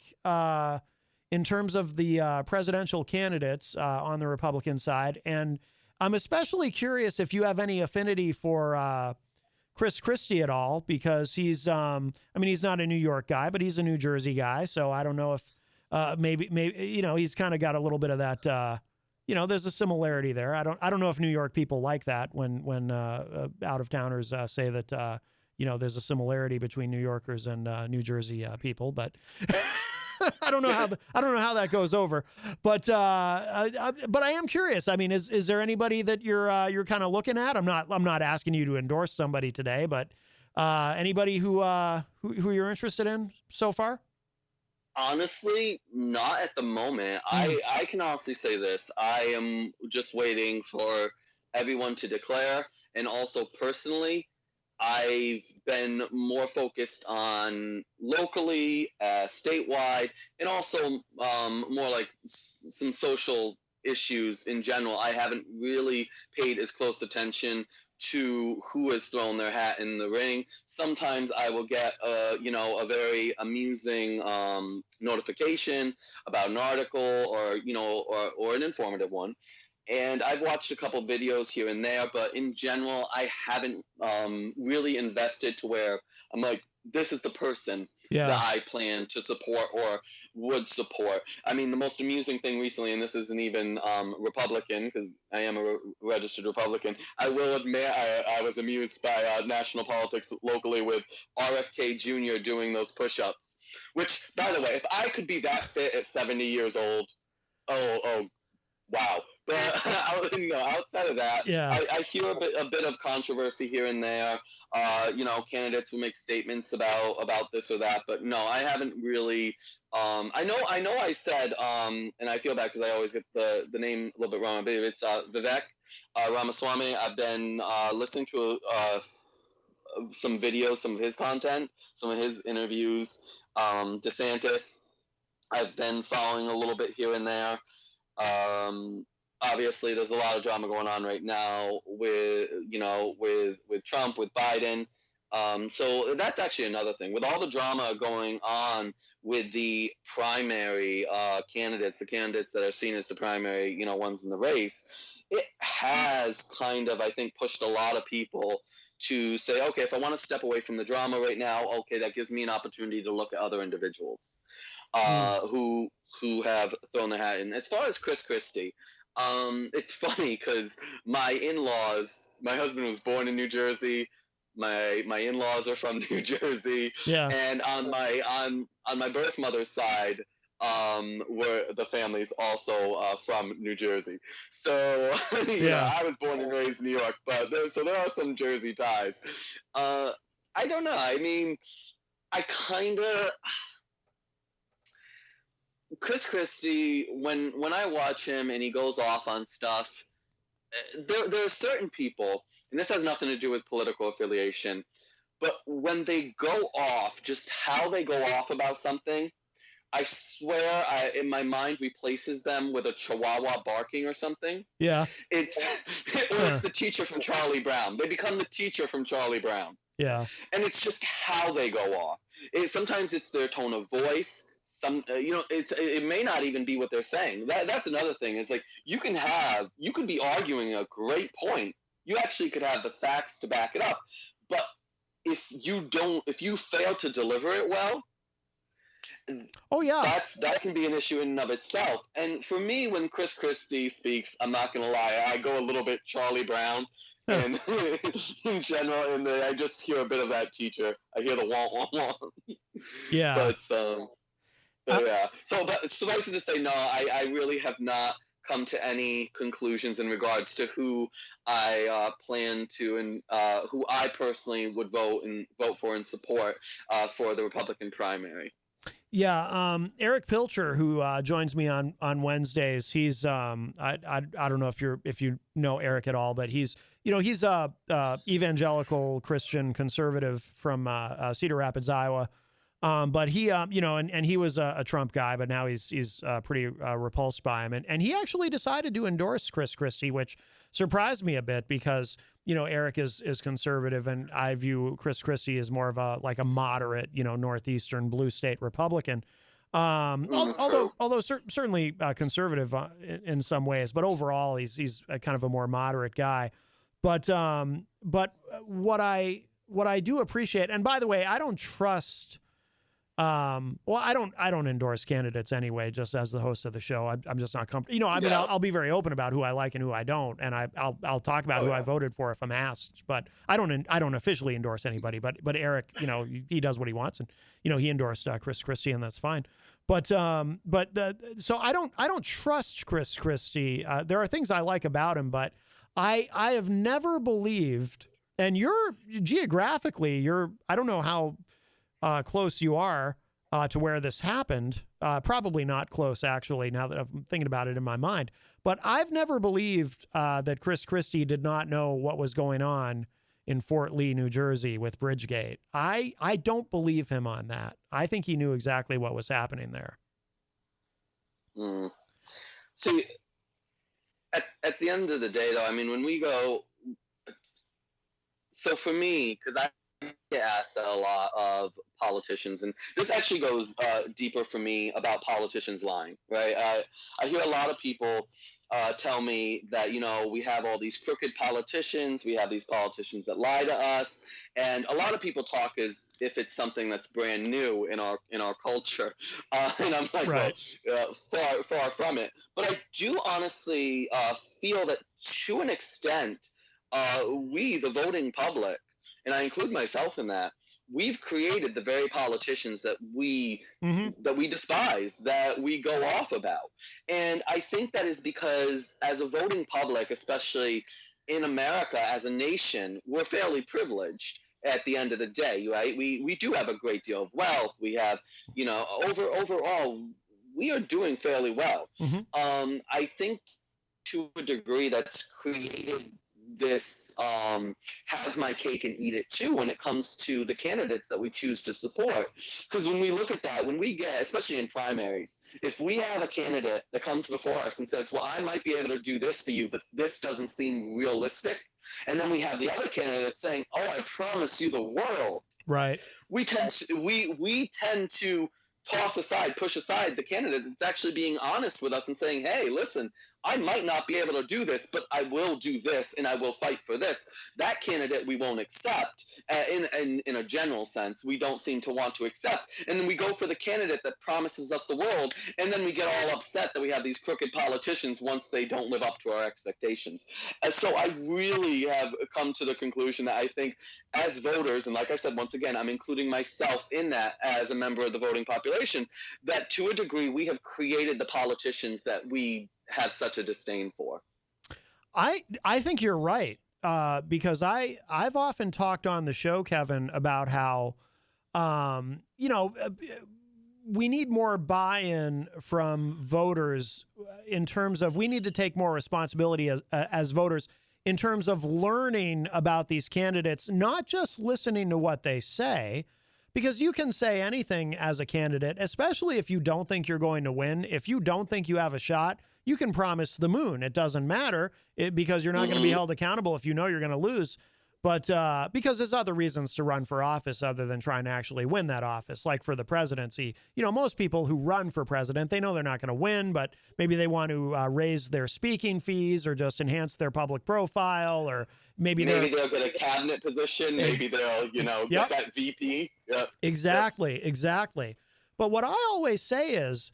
Speaker 1: in terms of the presidential candidates on the Republican side? And I'm especially curious if you have any affinity for Chris Christie at all, because he's he's not a New York guy, but he's a New Jersey guy. So I don't know if maybe he's kind of got a little bit of that. There's a similarity there. I don't know if New York people like that when out of towners say that there's a similarity between New Yorkers and New Jersey people, but. I don't know how that goes over, but I am curious. I mean, is there anybody that you're kind of looking at? I'm not asking you to endorse somebody today, but anybody who you're interested in so far?
Speaker 12: Honestly, not at the moment. I can honestly say this. I am just waiting for everyone to declare, and also personally, I've been more focused on locally, statewide, and also more like some social issues in general. I haven't really paid as close attention to who has thrown their hat in the ring. Sometimes I will get a very amusing notification about an article or an informative one. And I've watched a couple videos here and there, but in general, I haven't really invested to where I'm like, this is the person that I plan to support or would support. I mean, the most amusing thing recently, and this isn't even Republican, because I am a registered Republican, I will admit I was amused by national politics locally with RFK Jr. doing those push-ups. Which, by the way, if I could be that fit at 70 years old, oh, wow. But outside of that, I hear a bit of controversy here and there. Candidates will make statements about this or that, but no, I haven't really. I know. I said, and I feel bad because I always get the name a little bit wrong. I believe it's Vivek Ramaswamy. I've been listening to some videos, some of his content, some of his interviews. DeSantis, I've been following a little bit here and there. Obviously, there's a lot of drama going on right now with Trump, with Biden. So that's actually another thing. With all the drama going on with the primary candidates, the candidates that are seen as the primary, ones in the race, it has kind of, I think, pushed a lot of people to say, okay, if I want to step away from the drama right now, okay, that gives me an opportunity to look at other individuals who have thrown their hat in. As far as Chris Christie, it's funny because my in-laws, my husband was born in New Jersey. My in-laws are from New Jersey, and on my birth mother's side, where the family's also from New Jersey. So I was born and raised in New York, but there are some Jersey ties. I don't know. I mean, Chris Christie, when I watch him and he goes off on stuff, there are certain people, and this has nothing to do with political affiliation, but when they go off, just how they go off about something, I swear in my mind replaces them with a chihuahua barking or something.
Speaker 1: Yeah.
Speaker 12: It's the teacher from Charlie Brown. They become the teacher from Charlie Brown.
Speaker 1: Yeah.
Speaker 12: And it's just how they go off. Sometimes it's their tone of voice. It may not even be what they're saying. That's another thing. Is like you could be arguing a great point. You actually could have the facts to back it up. But if you fail to deliver it well, that can be an issue in and of itself. And for me, when Chris Christie speaks, I'm not gonna lie, I go a little bit Charlie Brown, and in general, and I just hear a bit of that teacher. I hear the wah wah wah.
Speaker 1: Yeah.
Speaker 12: But yeah. So, but suffice it to say, no, I really have not come to any conclusions in regards to who I plan to and who I personally would vote for and support for the Republican primary.
Speaker 1: Yeah, Eric Pilcher, who joins me on Wednesdays, he's I don't know if you know Eric at all, but he's a evangelical Christian conservative from Cedar Rapids, Iowa. But he and he was a Trump guy, but now he's pretty repulsed by him, and he actually decided to endorse Chris Christie, which surprised me a bit because Eric is conservative, and I view Chris Christie as more of a moderate, northeastern blue state Republican. Although certainly conservative in some ways, but overall he's a kind of a more moderate guy. But what I do appreciate, and by the way, I don't trust. I don't endorse candidates anyway, just as the host of the show. I'm just not comfortable. I'll be very open about who I like and who I don't. And I'll talk about who I voted for if I'm asked, but I don't officially endorse anybody, but Eric, he does what he wants, and, he endorsed Chris Christie, and that's fine. So I don't trust Chris Christie. There are things I like about him, but I have never believed, and geographically, I don't know how close you are to where this happened. Probably not close, actually, now that I'm thinking about it in my mind. But I've never believed that Chris Christie did not know what was going on in Fort Lee, New Jersey with Bridgegate. I don't believe him on that. I think he knew exactly what was happening there.
Speaker 12: See, at the end of the day, though, I mean, when we go... So for me, because I get asked that a lot of politicians, and this actually goes deeper for me about politicians lying, right? I hear a lot of people tell me that, we have all these crooked politicians, we have these politicians that lie to us, and a lot of people talk as if it's something that's brand new in our culture, and I'm like, right. Far from it. But I do honestly feel that to an extent, we, the voting public, and I include myself in that, we've created the very politicians that we despise, that we go off about. And I think that is because as a voting public, especially in America as a nation, we're fairly privileged at the end of the day, right? We do have a great deal of wealth. We have, overall, we are doing fairly well. I think to a degree that's created this have my cake and eat it too when it comes to the candidates that we choose to support. Because when we look at that, when we get, especially in primaries, if we have a candidate that comes before us and says, well, I might be able to do this for you, but this doesn't seem realistic, And then we have the other candidate saying, "Oh, I promise you the world."
Speaker 1: Right.
Speaker 12: We tend to push aside the candidate that's actually being honest with us and saying, "Hey, listen, I might not be able to do this, but I will do this, and I will fight for this." That candidate we won't accept. In a general sense, we don't seem to want to accept, and then we go for the candidate that promises us the world, and then we get all upset that we have these crooked politicians once they don't live up to our expectations. And so I really have come to the conclusion that I think, as voters, and like I said, once again, I'm including myself in that as a member of the voting population, that to a degree we have created the politicians that we have such a disdain for.
Speaker 1: I think you're right, because I've often talked on the show, Kevin, about how we need more buy-in from voters in terms of we need to take more responsibility as voters in terms of learning about these candidates, not just listening to what they say. Because you can say anything as a candidate, especially if you don't think you're going to win. If you don't think you have a shot, you can promise the moon. It doesn't matter because you're not going to be held accountable if you know you're going to lose. But because there's other reasons to run for office other than trying to actually win that office, like for the presidency. Most people who run for president, they know they're not going to win, but maybe they want to raise their speaking fees or just enhance their public profile, or maybe they'll
Speaker 12: get a cabinet position. Maybe they'll, get that VP. Yep.
Speaker 1: Exactly. But what I always say is,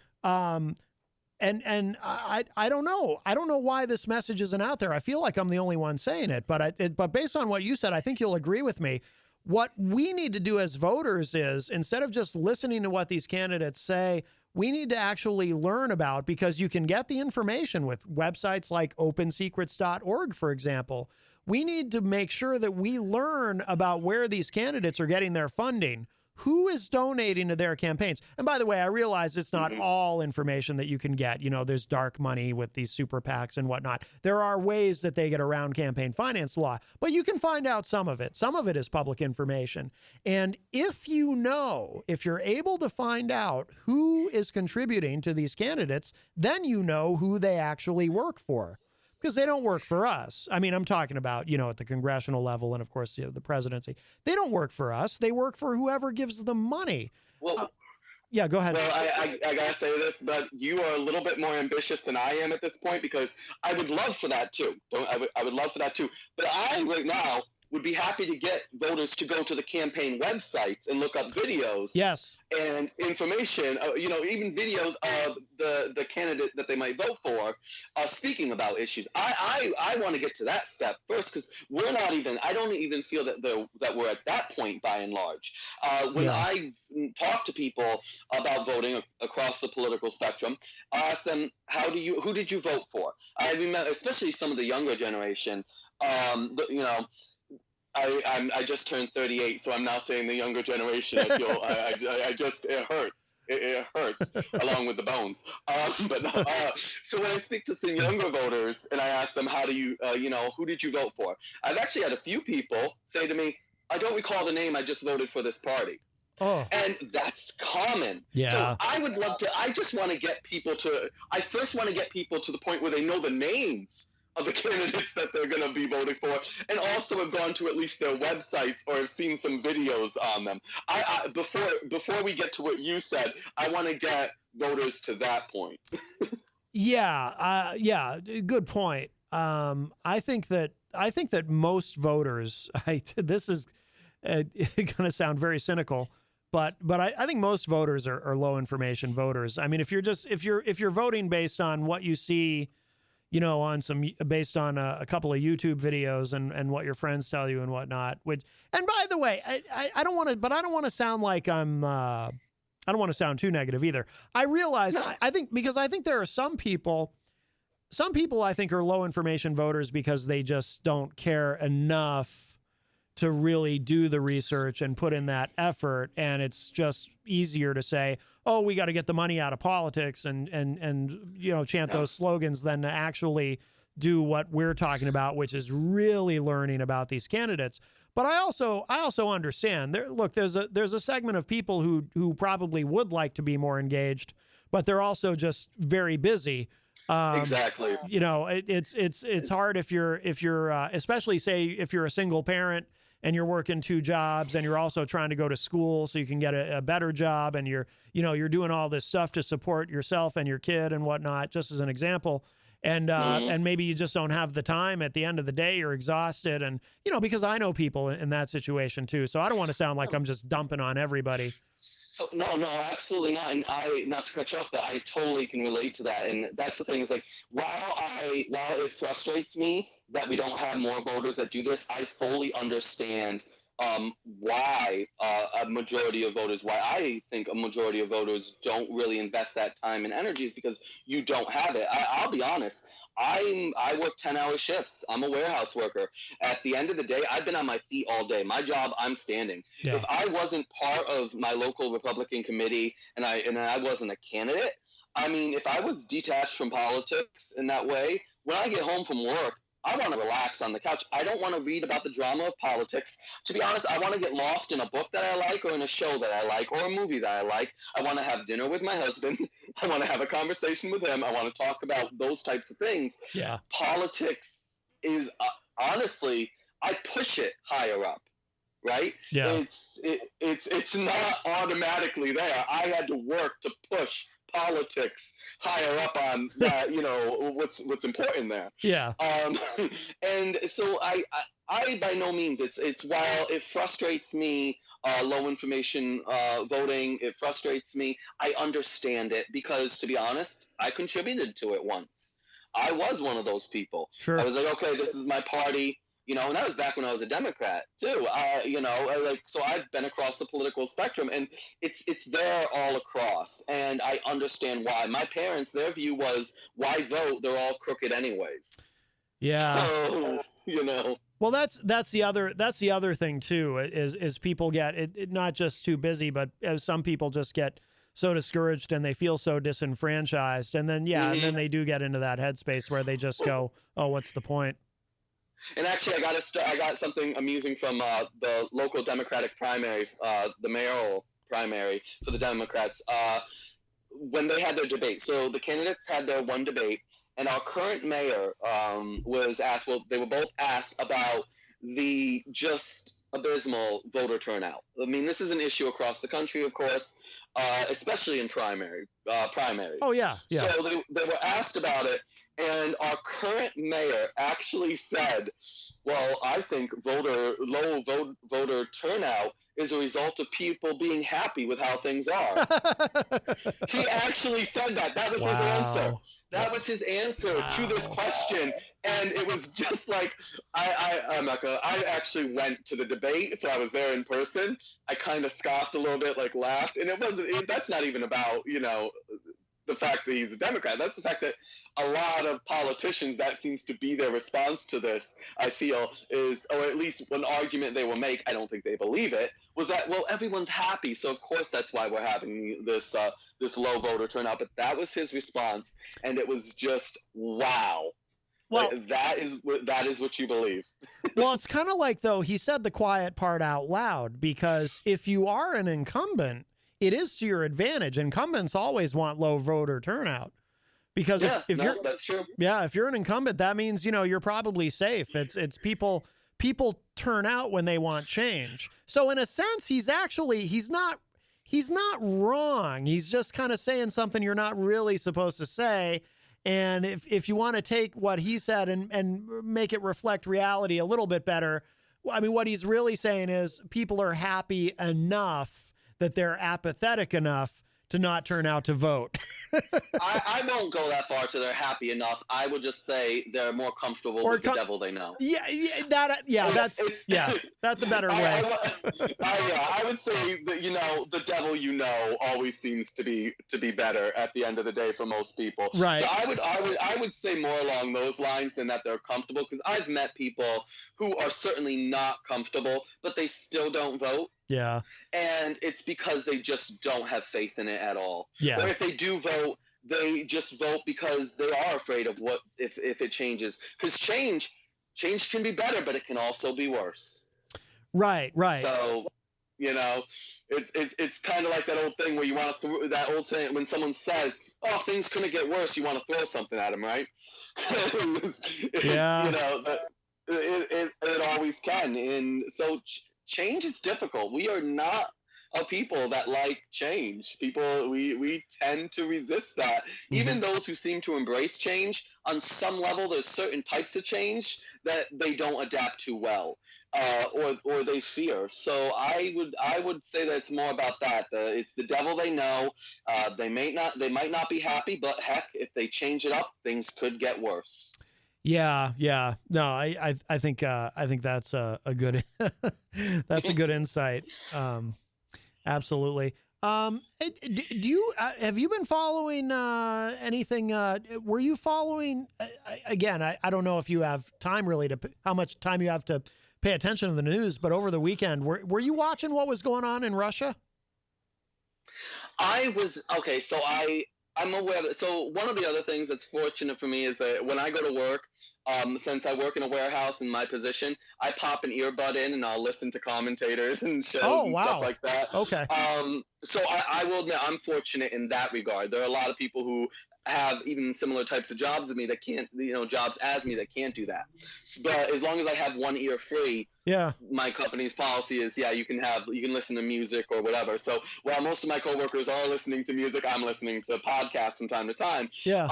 Speaker 1: and I don't know. I don't know why this message isn't out there. I feel like I'm the only one saying it, but based on what you said, I think you'll agree with me. What we need to do as voters is, instead of just listening to what these candidates say, we need to actually learn about, because you can get the information with websites like opensecrets.org, for example. We need to make sure that we learn about where these candidates are getting their funding, who is donating to their campaigns. And by the way, I realize it's not all information that you can get. There's dark money with these super PACs and whatnot. There are ways that they get around campaign finance law, but you can find out some of it. Some of it is public information. And if you're able to find out who is contributing to these candidates, then you know who they actually work for. Because they don't work for us. I mean, I'm talking about, at the congressional level and, of course, the presidency. They don't work for us. They work for whoever gives them money.
Speaker 12: Well,
Speaker 1: yeah, go ahead.
Speaker 12: Well, I got to say this, but you are a little bit more ambitious than I am at this point, because I would love for that, too. I would love for that, too. But I, right now, would be happy to get voters to go to the campaign websites and look up videos.
Speaker 1: Yes.
Speaker 12: And information, even videos of the candidate that they might vote for speaking about issues. I want to get to that step first, because I don't even feel that we're at that point by and large. When I talk to people about voting across the political spectrum, I ask them, who did you vote for? I remember, especially some of the younger generation, I just turned 38, so I'm now saying the younger generation. I feel it hurts. It hurts along with the bones. So when I speak to some younger voters and I ask them, who did you vote for? I've actually had a few people say to me, "I don't recall the name. I just voted for this party."
Speaker 1: Oh.
Speaker 12: And that's common.
Speaker 1: Yeah.
Speaker 12: So I would love to. I first want to get people to the point where they know the names of the candidates that they're going to be voting for, and also have gone to at least their websites or have seen some videos on them. Before we get to what you said, I want to get voters to that point.
Speaker 1: Yeah, good point. I think that most voters, this is going to sound very cynical, but I think most voters are low information voters. I mean, if you're voting based on what you see, based on a couple of YouTube videos and what your friends tell you and whatnot. And by the way, I don't want to sound like I don't want to sound too negative either. I realize, I think there are some people I think are low information voters because they just don't care enough to really do the research and put in that effort. And it's just easier to say, oh, we got to get the money out of politics and chant those slogans than to actually do what we're talking about, which is really learning about these candidates. But I also understand there's a segment of people who probably would like to be more engaged, but they're also just very busy.
Speaker 12: Exactly.
Speaker 1: You know, it's hard if you're especially say if you're a single parent and you're working 2 jobs and you're also trying to go to school so you can get a better job, and you're doing all this stuff to support yourself and your kid and whatnot, just as an example. And maybe you just don't have the time. At the end of the day, you're exhausted. And, because I know people in that situation too. So I don't want to sound like I'm just dumping on everybody.
Speaker 12: So, no, absolutely not. And not to cut you off, but I totally can relate to that. And that's the thing is like, while it frustrates me that we don't have more voters that do this, I fully understand why a majority of voters, why I think a majority of voters don't really invest that time and energy is because you don't have it. I'll be honest. I work 10-hour shifts. I'm a warehouse worker. At the end of the day, I've been on my feet all day. My job, I'm standing. Yeah. If I wasn't part of my local Republican committee and I wasn't a candidate, I mean, if I was detached from politics in that way, when I get home from work, I want to relax on the couch. I don't want to read about the drama of politics. To be honest, I want to get lost in a book that I like or in a show that I like or a movie that I like. I want to have dinner with my husband. I want to have a conversation with him. I want to talk about those types of things.
Speaker 1: Yeah.
Speaker 12: Politics is, honestly, I push it higher up, right?
Speaker 1: Yeah.
Speaker 12: It's not automatically there. I had to work to push politics higher up on what's important there.
Speaker 1: Yeah.
Speaker 12: And so I by no means it's while it frustrates me, low information voting, it frustrates me. I understand it because, to be honest, I contributed to it once. I was one of those people.
Speaker 1: Sure.
Speaker 12: I was like, okay, this is my party. And that was back when I was a Democrat too. So I've been across the political spectrum, and it's there all across. And I understand why. My parents, their view was, why vote? They're all crooked anyways.
Speaker 1: Yeah.
Speaker 12: So,
Speaker 1: Well, that's the other thing too, is people get it not just too busy, but some people just get so discouraged and they feel so disenfranchised, and then and then they do get into that headspace where they just go, oh, what's the point?
Speaker 12: And actually, I got something amusing from the local Democratic primary, the mayoral primary for the Democrats. When they had their debate, so the candidates had their one debate, and our current mayor was asked. Well, they were both asked about the just abysmal voter turnout. I mean, this is an issue across the country, of course, especially in primaries.
Speaker 1: Oh yeah.
Speaker 12: So they were asked about it, and our current mayor actually said, "Well, I think low voter turnout is a result of people being happy with how things are." He actually said that. That was his answer. That was his answer to this question. And it was just like, I actually went to the debate, so I was there in person. I kind of scoffed a little bit, like laughed. And that's not even about, the fact that he's a Democrat. That's the fact that a lot of politicians, that seems to be their response to this, I feel, is, or at least one argument they will make, I don't think they believe it, was that, well, everyone's happy, so of course that's why we're having this low voter turnout. But that was his response, and it was just, wow. Well, like, that is what you believe.
Speaker 1: Well, it's kind of like, though, he said the quiet part out loud, because if you are an incumbent, it is to your advantage. Incumbents always want low voter turnout, because
Speaker 12: that's true.
Speaker 1: Yeah, if you're an incumbent, that means you're probably safe. It's people turn out when they want change. So in a sense, he's not wrong. He's just kind of saying something you're not really supposed to say. And if you want to take what he said and make it reflect reality a little bit better, I mean, what he's really saying is people are happy enough that they're apathetic enough to not turn out to vote.
Speaker 12: I won't go that far to they're happy enough. I would just say they're more comfortable with the devil they know.
Speaker 1: That's a better way.
Speaker 12: I would say that the devil always seems to be better at the end of the day for most people.
Speaker 1: Right.
Speaker 12: So I would say more along those lines than that they're comfortable, because I've met people who are certainly not comfortable, but they still don't vote.
Speaker 1: Yeah.
Speaker 12: And it's because they just don't have faith in it at all.
Speaker 1: Yeah.
Speaker 12: Or if they do vote, they just vote because they are afraid of what if it changes. Because change can be better, but it can also be worse.
Speaker 1: Right.
Speaker 12: So, You know, it's kind of like that old thing where you want to throw that old saying when someone says, "Oh, things couldn't get worse," you want to throw something at them, right?
Speaker 1: Yeah.
Speaker 12: You know, it always can, and so change is difficult. We are not a people that like change. We tend to resist that. Even those who seem to embrace change, on some level, there's certain types of change that they don't adapt to well, or they fear. So I would say that it's more about that. It's the devil they know. They might not be happy, but heck, if they change it up, things could get worse.
Speaker 1: Yeah, yeah. No, I think that's a good that's a good insight. Absolutely. Do you have you been following anything? Were you following again? I don't know if you have time really to how much time you have to pay attention to the news, but over the weekend, were you watching what was going on in Russia?
Speaker 12: I was okay. So I'm aware that. So one of the other things that's fortunate for me is that when I go to work, since I work in a warehouse in my position, I pop an earbud in and I'll listen to commentators and shows and stuff like that.
Speaker 1: Okay.
Speaker 12: So I will admit I'm fortunate in that regard. There are a lot of people who have even similar types of jobs as me that can't, jobs as me that can't do that. But as long as I have one ear free,
Speaker 1: yeah,
Speaker 12: my company's policy is, you can listen to music or whatever. So while most of my coworkers are listening to music, I'm listening to podcasts from time to time.
Speaker 1: Yeah.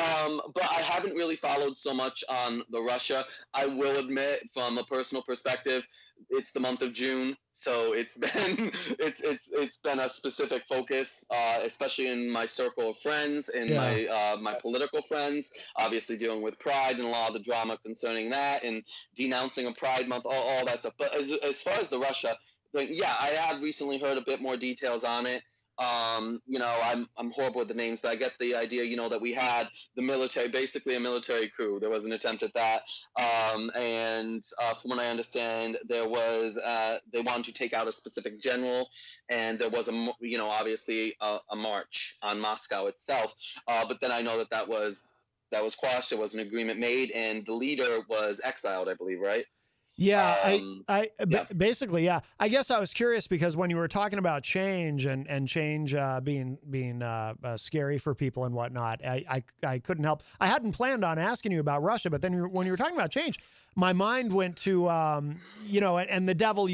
Speaker 12: But I haven't really followed so much on the Russia. I will admit, from a personal perspective, it's the month of June, so it's been it's been a specific focus, especially in my circle of friends and my political friends. Obviously, dealing with Pride and a lot of the drama concerning that, and denouncing a Pride Month, all that stuff. But as far as the Russia thing, I have recently heard a bit more details on it. I'm horrible with the names, but I get the idea, that we had the military, basically a military coup. There was an attempt at that. And from what I understand, there was, they wanted to take out a specific general, and there was obviously a march on Moscow itself. But then I know that was quashed. There was an agreement made, and the leader was exiled, I believe, right?
Speaker 1: Yeah, basically, yeah. I guess I was curious because when you were talking about change and change being scary for people and whatnot, I couldn't help. I hadn't planned on asking you about Russia, but then when you were talking about change, my mind went to and the devil,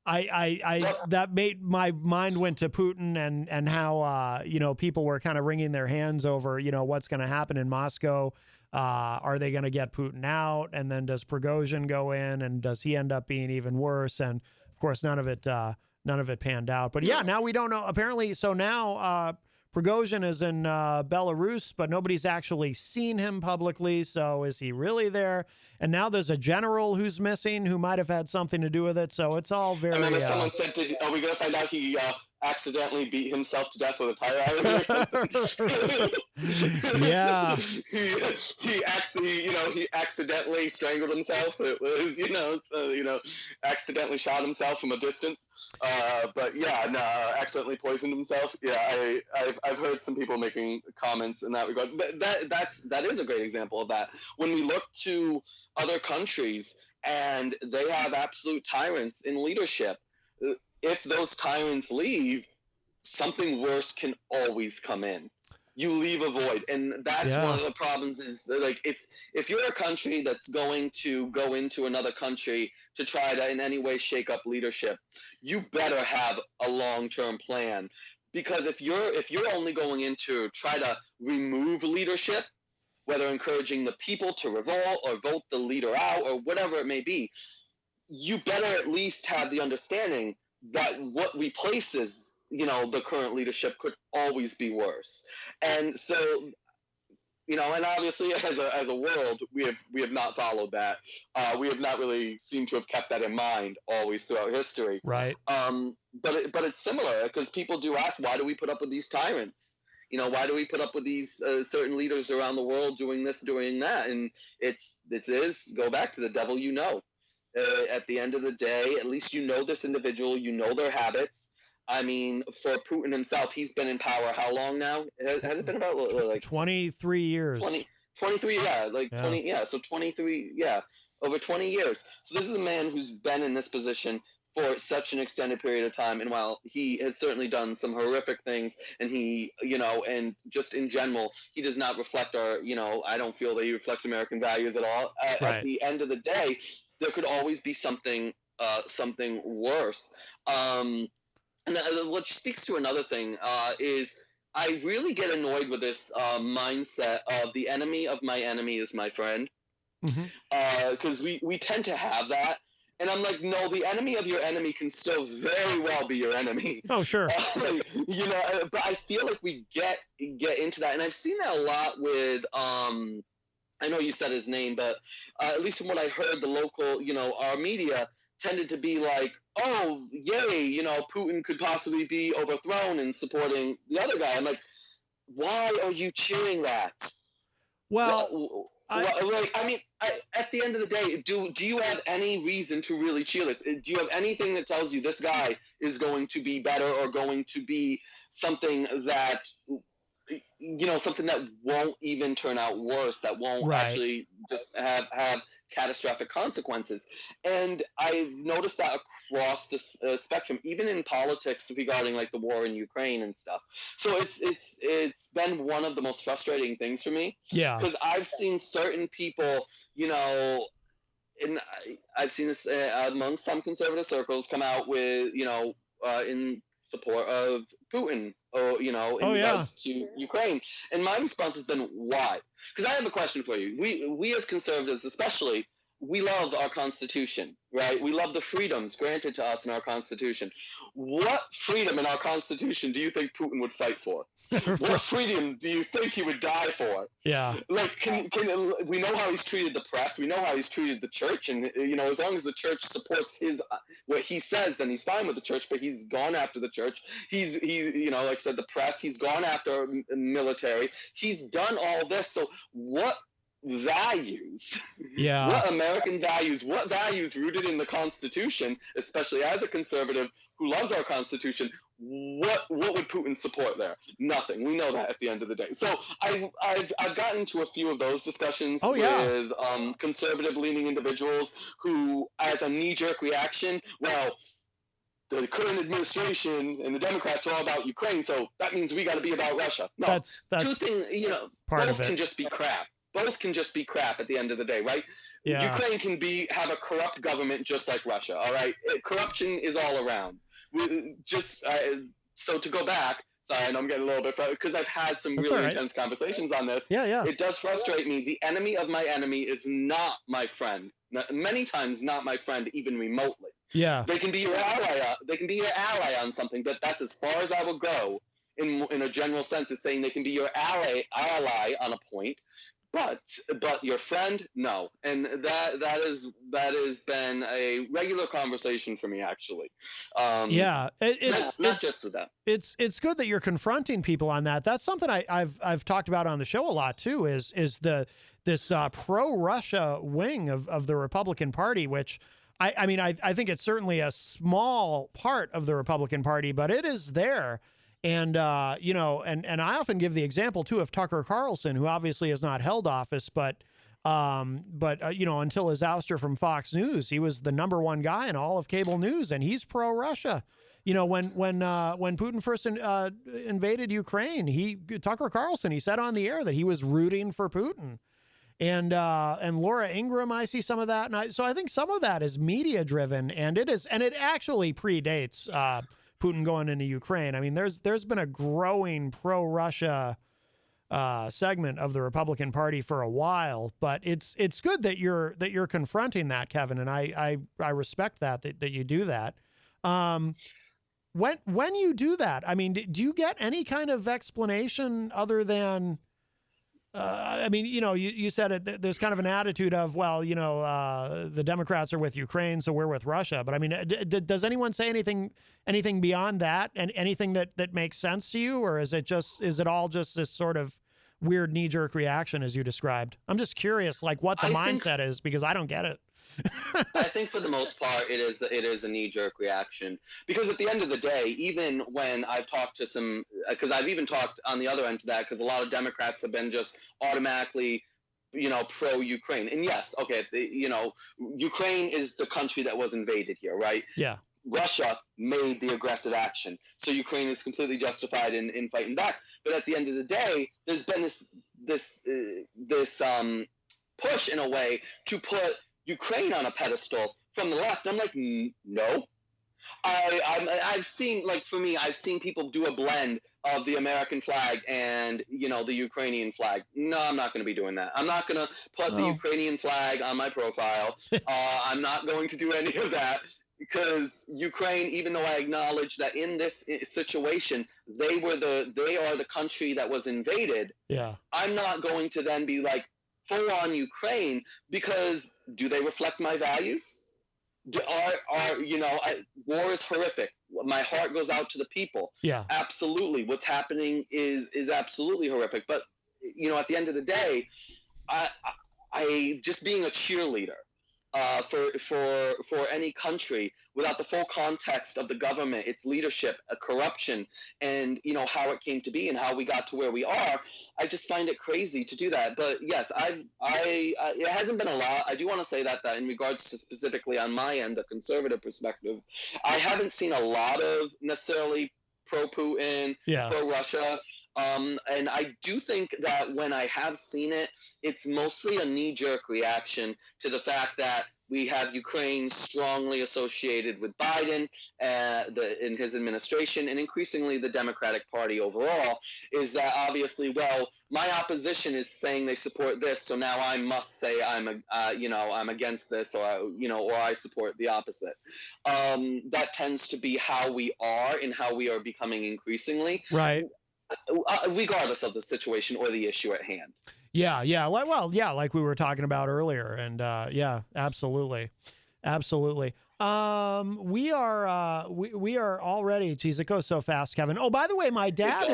Speaker 1: that made my mind went to Putin and how people were kind of wringing their hands over what's going to happen in Moscow. Are they going to get Putin out? And then does Prigozhin go in, and does he end up being even worse? And of course, none of it panned out. But yeah, now we don't know. Apparently, so now Prigozhin is in Belarus, but nobody's actually seen him publicly. So is he really there? And now there's a general who's missing who might have had something to do with it. So it's all very.
Speaker 12: I remember someone said, "Are we going to find out he accidentally beat himself to death with a tire iron or something?"
Speaker 1: Yeah.
Speaker 12: he accidentally strangled himself. It was, accidentally shot himself from a distance. But accidentally poisoned himself. Yeah, I've heard some people making comments in that regard. But that is a great example of that. When we look to other countries and they have absolute tyrants in leadership, if those tyrants leave, something worse can always come in. You leave a void, and that's one of the problems. Is like if you're a country that's going to go into another country to try to in any way shake up leadership, you better have a long-term plan. Because if you're only going in to try to remove leadership, whether encouraging the people to revolt or vote the leader out or whatever it may be, you better at least have the understanding that what replaces the current leadership could always be worse. And so, and obviously as a world, we have not followed that. We have not really seemed to have kept that in mind always throughout history.
Speaker 1: Right.
Speaker 12: But it's similar, because people do ask, why do we put up with these tyrants? Why do we put up with these certain leaders around the world doing this, doing that? And go back to the devil, at the end of the day, at least this individual, their habits. I mean, for Putin himself, he's been in power how long now? Has it been about like
Speaker 1: 23 years?
Speaker 12: 23, yeah, 20, yeah. So 23, yeah, over 20 years. So this is a man who's been in this position for such an extended period of time. And while he has certainly done some horrific things, and he, and just in general, he does not reflect our, I don't feel that he reflects American values at all. At the end of the day, there could always be something worse. And what speaks to another thing is I really get annoyed with this mindset of the enemy of my enemy is my friend. Because we tend to have that. And I'm like, no, the enemy of your enemy can still very well be your enemy.
Speaker 1: Oh, sure.
Speaker 12: But I feel like we get into that. And I've seen that a lot with, I know you said his name, but at least from what I heard, the local, our media tended to be like, oh, yay, Putin could possibly be overthrown and supporting the other guy. I'm like, why are you cheering that?
Speaker 1: Well,
Speaker 12: at the end of the day, do you have any reason to really cheer this? Do you have anything that tells you this guy is going to be better or going to be something that, something that won't even turn out worse, that won't actually just have catastrophic consequences? And I've noticed that across the spectrum, even in politics regarding like the war in Ukraine and stuff. So it's been one of the most frustrating things for me.
Speaker 1: Yeah.
Speaker 12: Because I've seen certain people, and I've seen this among some conservative circles come out with, in support of Putin, or in regards to Ukraine. And my response has been, why? Because I have a question for you. We as conservatives, especially, we love our Constitution, right? We love the freedoms granted to us in our Constitution. What freedom in our Constitution do you think Putin would fight for? What freedom do you think he would die for?
Speaker 1: Yeah.
Speaker 12: Like, we know how he's treated the press. We know how he's treated the church. And, as long as the church supports what he says, then he's fine with the church. But he's gone after the church. He's like I said, the press. He's gone after military. He's done all this. So what values, what American values, what values rooted in the Constitution, especially as a conservative who loves our Constitution, what would Putin support there? Nothing. We know that at the end of the day. So I've gotten to a few of those discussions with conservative leaning individuals who, as a knee-jerk reaction, well, the current administration and the Democrats are all about Ukraine, so that means we got to be about Russia. No,
Speaker 1: that's
Speaker 12: two things,
Speaker 1: part
Speaker 12: both
Speaker 1: of it.
Speaker 12: can just be crap. Both can just be crap at the end of the day, right?
Speaker 1: Yeah.
Speaker 12: Ukraine can have a corrupt government just like Russia, all right? Corruption is all around. So to go back, sorry, I know I'm getting a little bit frustrated because I've had some really intense conversations on this.
Speaker 1: Yeah.
Speaker 12: It does frustrate me. The enemy of my enemy is not my friend. Many times not my friend, even remotely.
Speaker 1: Yeah.
Speaker 12: They can be your ally. They can be your ally on something, but that's as far as I will go in a general sense, is saying they can be your ally on a point. But your friend, no, and that has been a regular conversation for me, actually. It's not just with that.
Speaker 1: It's good that you're confronting people on that. That's something I've talked about on the show a lot too. Is this pro-Russia wing of the Republican Party, which I think it's certainly a small part of the Republican Party, but it is there. And, and I often give the example, too, of Tucker Carlson, who obviously has not held office, but until his ouster from Fox News, he was the #1 guy in all of cable news, and he's pro-Russia. When Putin first invaded Ukraine, Tucker Carlson, he said on the air that he was rooting for Putin. And Laura Ingraham, I see some of that. So I think some of that is media driven, and it actually predates Putin going into Ukraine. I mean, there's been a growing pro-Russia segment of the Republican Party for a while, but it's good that you're confronting that, Kevin, and I respect that you do that. When you do that, I mean, do you get any kind of explanation other than? You said it. There's kind of an attitude of, well, the Democrats are with Ukraine, so we're with Russia. But I mean, does anyone say anything beyond that, and anything that makes sense to you, or is it all just this sort of weird knee-jerk reaction as you described? I'm just curious, like what the mindset is, because I don't get it.
Speaker 12: I think for the most part, it is a knee-jerk reaction, because at the end of the day, even when I've talked to some, because I've even talked on the other end to that, because a lot of Democrats have been just automatically, pro-Ukraine. And yes, okay, Ukraine is the country that was invaded here, right?
Speaker 1: Yeah.
Speaker 12: Russia made the aggressive action. So Ukraine is completely justified in fighting back. But at the end of the day, there's been this push in a way to put Ukraine on a pedestal from the left. And I'm like, no. I've seen, like, for me, I've seen people do a blend of the American flag and, the Ukrainian flag. No, I'm not going to be doing that. I'm not going to put the Ukrainian flag on my profile. I'm not going to do any of that, because Ukraine, even though I acknowledge that in this situation, they are the country that was invaded.
Speaker 1: Yeah.
Speaker 12: I'm not going to then be like full on Ukraine, because do they reflect my values? War is horrific. My heart goes out to the people.
Speaker 1: Yeah,
Speaker 12: absolutely. What's happening is absolutely horrific. But at the end of the day, I just being a cheerleader for any country without the full context of the government, its leadership, corruption, and how it came to be and how we got to where we are. I just find it crazy to do that. But yes, it hasn't been a lot. I do want to say that in regards to specifically on my end, a conservative perspective, I haven't seen a lot of necessarily pro-Putin, pro-Russia. And I do think that when I have seen it, it's mostly a knee-jerk reaction to the fact that we have Ukraine strongly associated with Biden in his administration, and increasingly the Democratic Party overall, is that obviously, well, my opposition is saying they support this, so now I must say I'm against this, or I support the opposite. That tends to be how we are and how we are becoming increasingly.
Speaker 1: Right.
Speaker 12: Regardless of the situation or the issue at hand.
Speaker 1: Yeah. Like we were talking about earlier, and absolutely. We are already. Geez, it goes so fast, Kevin. Oh, by the way, my dad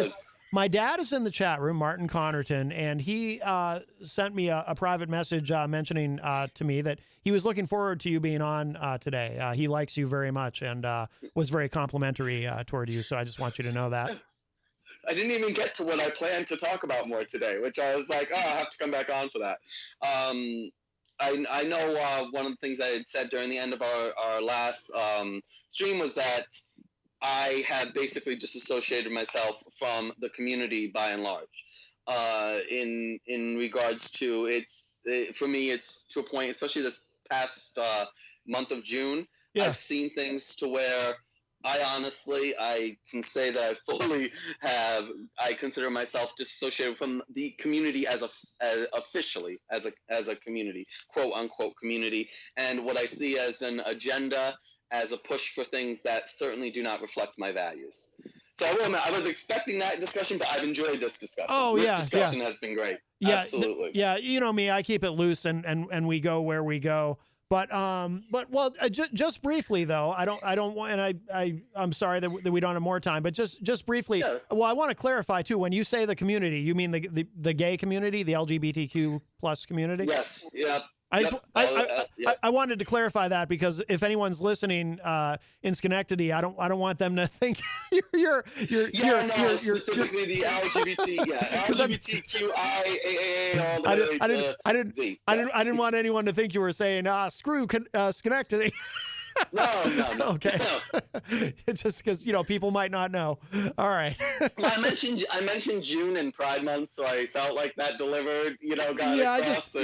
Speaker 1: is in the chat room, Martin Connarton, and he sent me a private message mentioning to me that he was looking forward to you being on today. He likes you very much and was very complimentary toward you. So I just want you to know that.
Speaker 12: I didn't even get to what I planned to talk about more today, which I was like, I'll have to come back on for that. I know one of the things I had said during the end of our last stream was that I had basically disassociated myself from the community by and large. In regards to for me, it's to a point, especially this past month of June, I've seen things to where I can say that I consider myself disassociated from the community as officially as a community, quote unquote community, and what I see as an agenda, as a push for things that certainly do not reflect my values. So I was expecting that discussion, but I've enjoyed this discussion.
Speaker 1: Oh,
Speaker 12: this discussion has been great.
Speaker 1: Yeah,
Speaker 12: absolutely.
Speaker 1: You know me, I keep it loose and we go where we go. But just briefly though, I don't want, and I'm sorry that we don't have more time, but just briefly, well, I want to clarify too. When you say the community, you mean the gay community, the LGBTQ plus community?
Speaker 12: Yes. Yeah.
Speaker 1: I wanted to clarify that, because if anyone's listening in Schenectady, I don't want them to think you're
Speaker 12: specifically the LGBT, LGBTQIAA all the way to Z.
Speaker 1: I didn't want anyone to think you were saying screw Schenectady.
Speaker 12: No.
Speaker 1: Okay.
Speaker 12: No.
Speaker 1: It's just because people might not know. All right.
Speaker 12: Well, I mentioned June and Pride Month, so I felt like that delivered.
Speaker 1: I just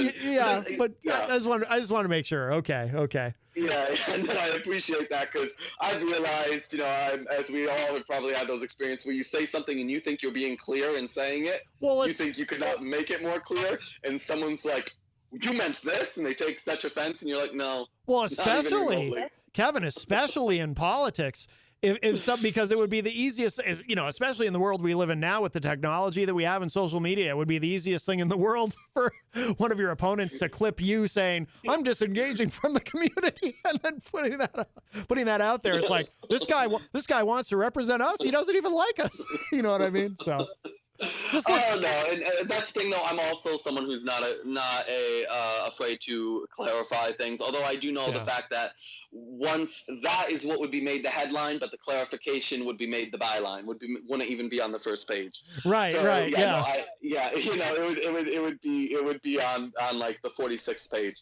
Speaker 1: want to make sure. Okay.
Speaker 12: Yeah, and I appreciate that, because I've realized, as we all have probably had those experiences where you say something and you think you're being clear in saying it. Well, you think you could not make it more clear, and someone's like, "You meant this," and they take such offense, and you're like, "No."
Speaker 1: Well, especially Kevin, especially in politics, because it would be the easiest, especially in the world we live in now with the technology that we have in social media, it would be the easiest thing in the world for one of your opponents to clip you saying, "I'm disengaging from the community," and then putting that out there. It's like, this guy wants to represent us. He doesn't even like us. You know what I mean? So.
Speaker 12: No, and that's the thing though. I'm also someone who's not afraid to clarify things. Although I do know the fact that once that is what would be made the headline, but the clarification would be made the byline. Wouldn't even be on the first page.
Speaker 1: Right.
Speaker 12: So, right. Yeah. It would be on like the 46th page.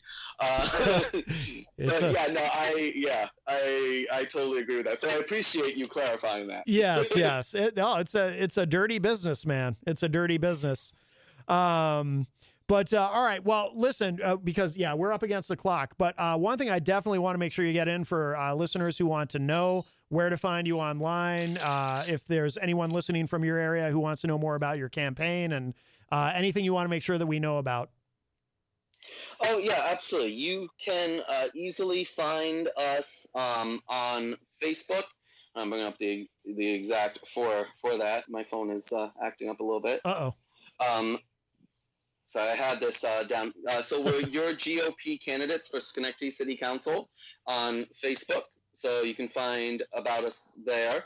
Speaker 12: I totally agree with that. So I appreciate you clarifying that.
Speaker 1: Yes, yes. It's a dirty business, man. It's a dirty business. But all right. Well, listen, because we're up against the clock. But one thing I definitely want to make sure you get in for listeners who want to know where to find you online. If there's anyone listening from your area who wants to know more about your campaign and anything you want to make sure that we know about.
Speaker 12: Oh yeah, absolutely. You can easily find us on Facebook. I'm bringing up the exact for that. My phone is acting up a little bit. So I had this down. So we're your GOP candidates for Schenectady City Council on Facebook. So you can find about us there.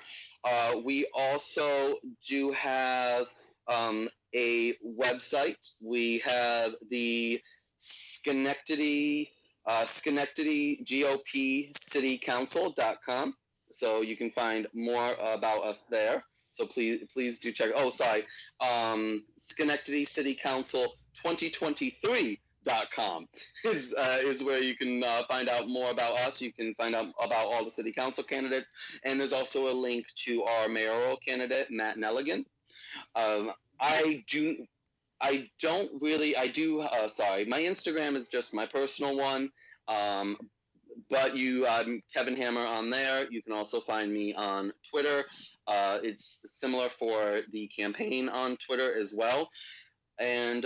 Speaker 12: We also do have a website. We have the Schenectady GOP City Council.com. So you can find more about us there. So please do check. Oh, sorry. Schenectady City Council 2023.com is where you can find out more about us. You can find out about all the city council candidates, and there's also a link to our mayoral candidate, Matt Nelligan. Sorry, my Instagram is just my personal one. But I'm Kevin Hammer on there. You can also find me on Twitter. It's similar for the campaign on Twitter as well. And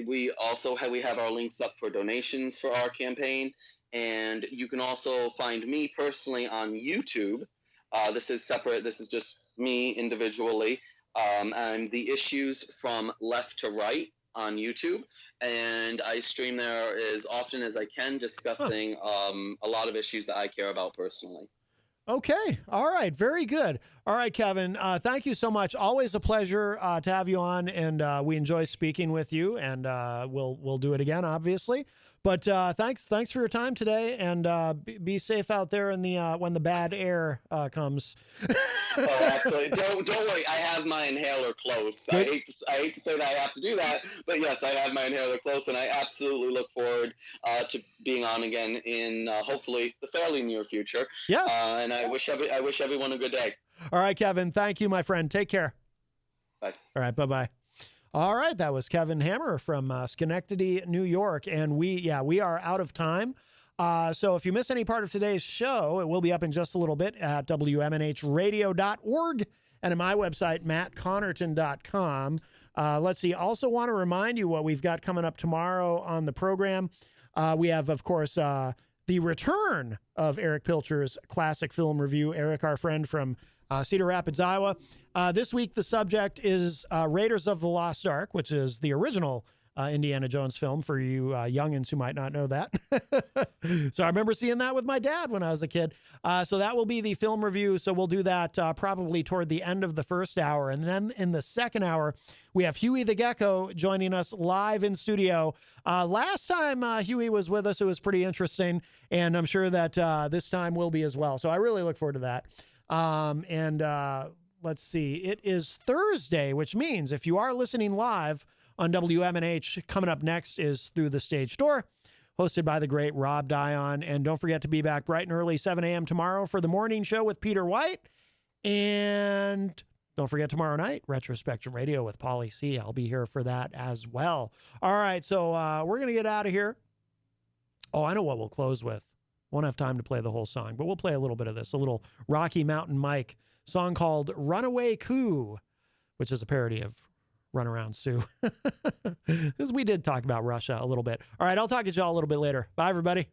Speaker 12: we have our links up for donations for our campaign. And you can also find me personally on YouTube. This is separate. This is just me individually. I'm the Issues from Left to Right on YouTube, and I stream there as often as I can, discussing a lot of issues that I care about personally.
Speaker 1: Okay. All right. Very good. All right, Kevin. Thank you so much. Always a pleasure to have you on, and we enjoy speaking with you. And we'll do it again, obviously. But thanks for your time today, and be safe out there in the when the bad air comes.
Speaker 12: Oh, absolutely. Don't worry. I have my inhaler close. I hate to say that I have to do that, but yes, I have my inhaler close, and I absolutely look forward to being on again in hopefully the fairly near future.
Speaker 1: Yes.
Speaker 12: And I wish everyone a good day.
Speaker 1: All right, Kevin. Thank you, my friend. Take care.
Speaker 12: Bye.
Speaker 1: All right. Bye-bye. All right. That was Kevin Hammer from Schenectady, New York. And we are out of time. So if you miss any part of today's show, it will be up in just a little bit at WMNHradio.org and at my website, mattconnarton.com. Let's see. Also want to remind you what we've got coming up tomorrow on the program. We have, of course, the return of Eric Pilcher's classic film review. Eric, our friend from Cedar Rapids, Iowa. This week, the subject is Raiders of the Lost Ark, which is the original Indiana Jones film for you youngins who might not know that. So I remember seeing that with my dad when I was a kid. So that will be the film review. So we'll do that probably toward the end of the first hour. And then in the second hour, we have Huey the Gecko joining us live in studio. Last time Huey was with us, it was pretty interesting. And I'm sure that this time will be as well. So I really look forward to that. Let's see. It is Thursday, which means if you are listening live on WMNH, coming up next is Through the Stage Door, hosted by the great Rob Dion. And don't forget to be back bright and early, 7 a.m. tomorrow for the morning show with Peter White. And don't forget tomorrow night, Retro Spectrum Radio with Pauly C. I'll be here for that as well. All right, so we're going to get out of here. Oh, I know what we'll close with. Won't have time to play the whole song, but we'll play a little bit of this, a little Rocky Mountain Mike song called Runaway Coo, which is a parody of Runaround Sue. Because we did talk about Russia a little bit. All right, I'll talk to y'all a little bit later. Bye, everybody.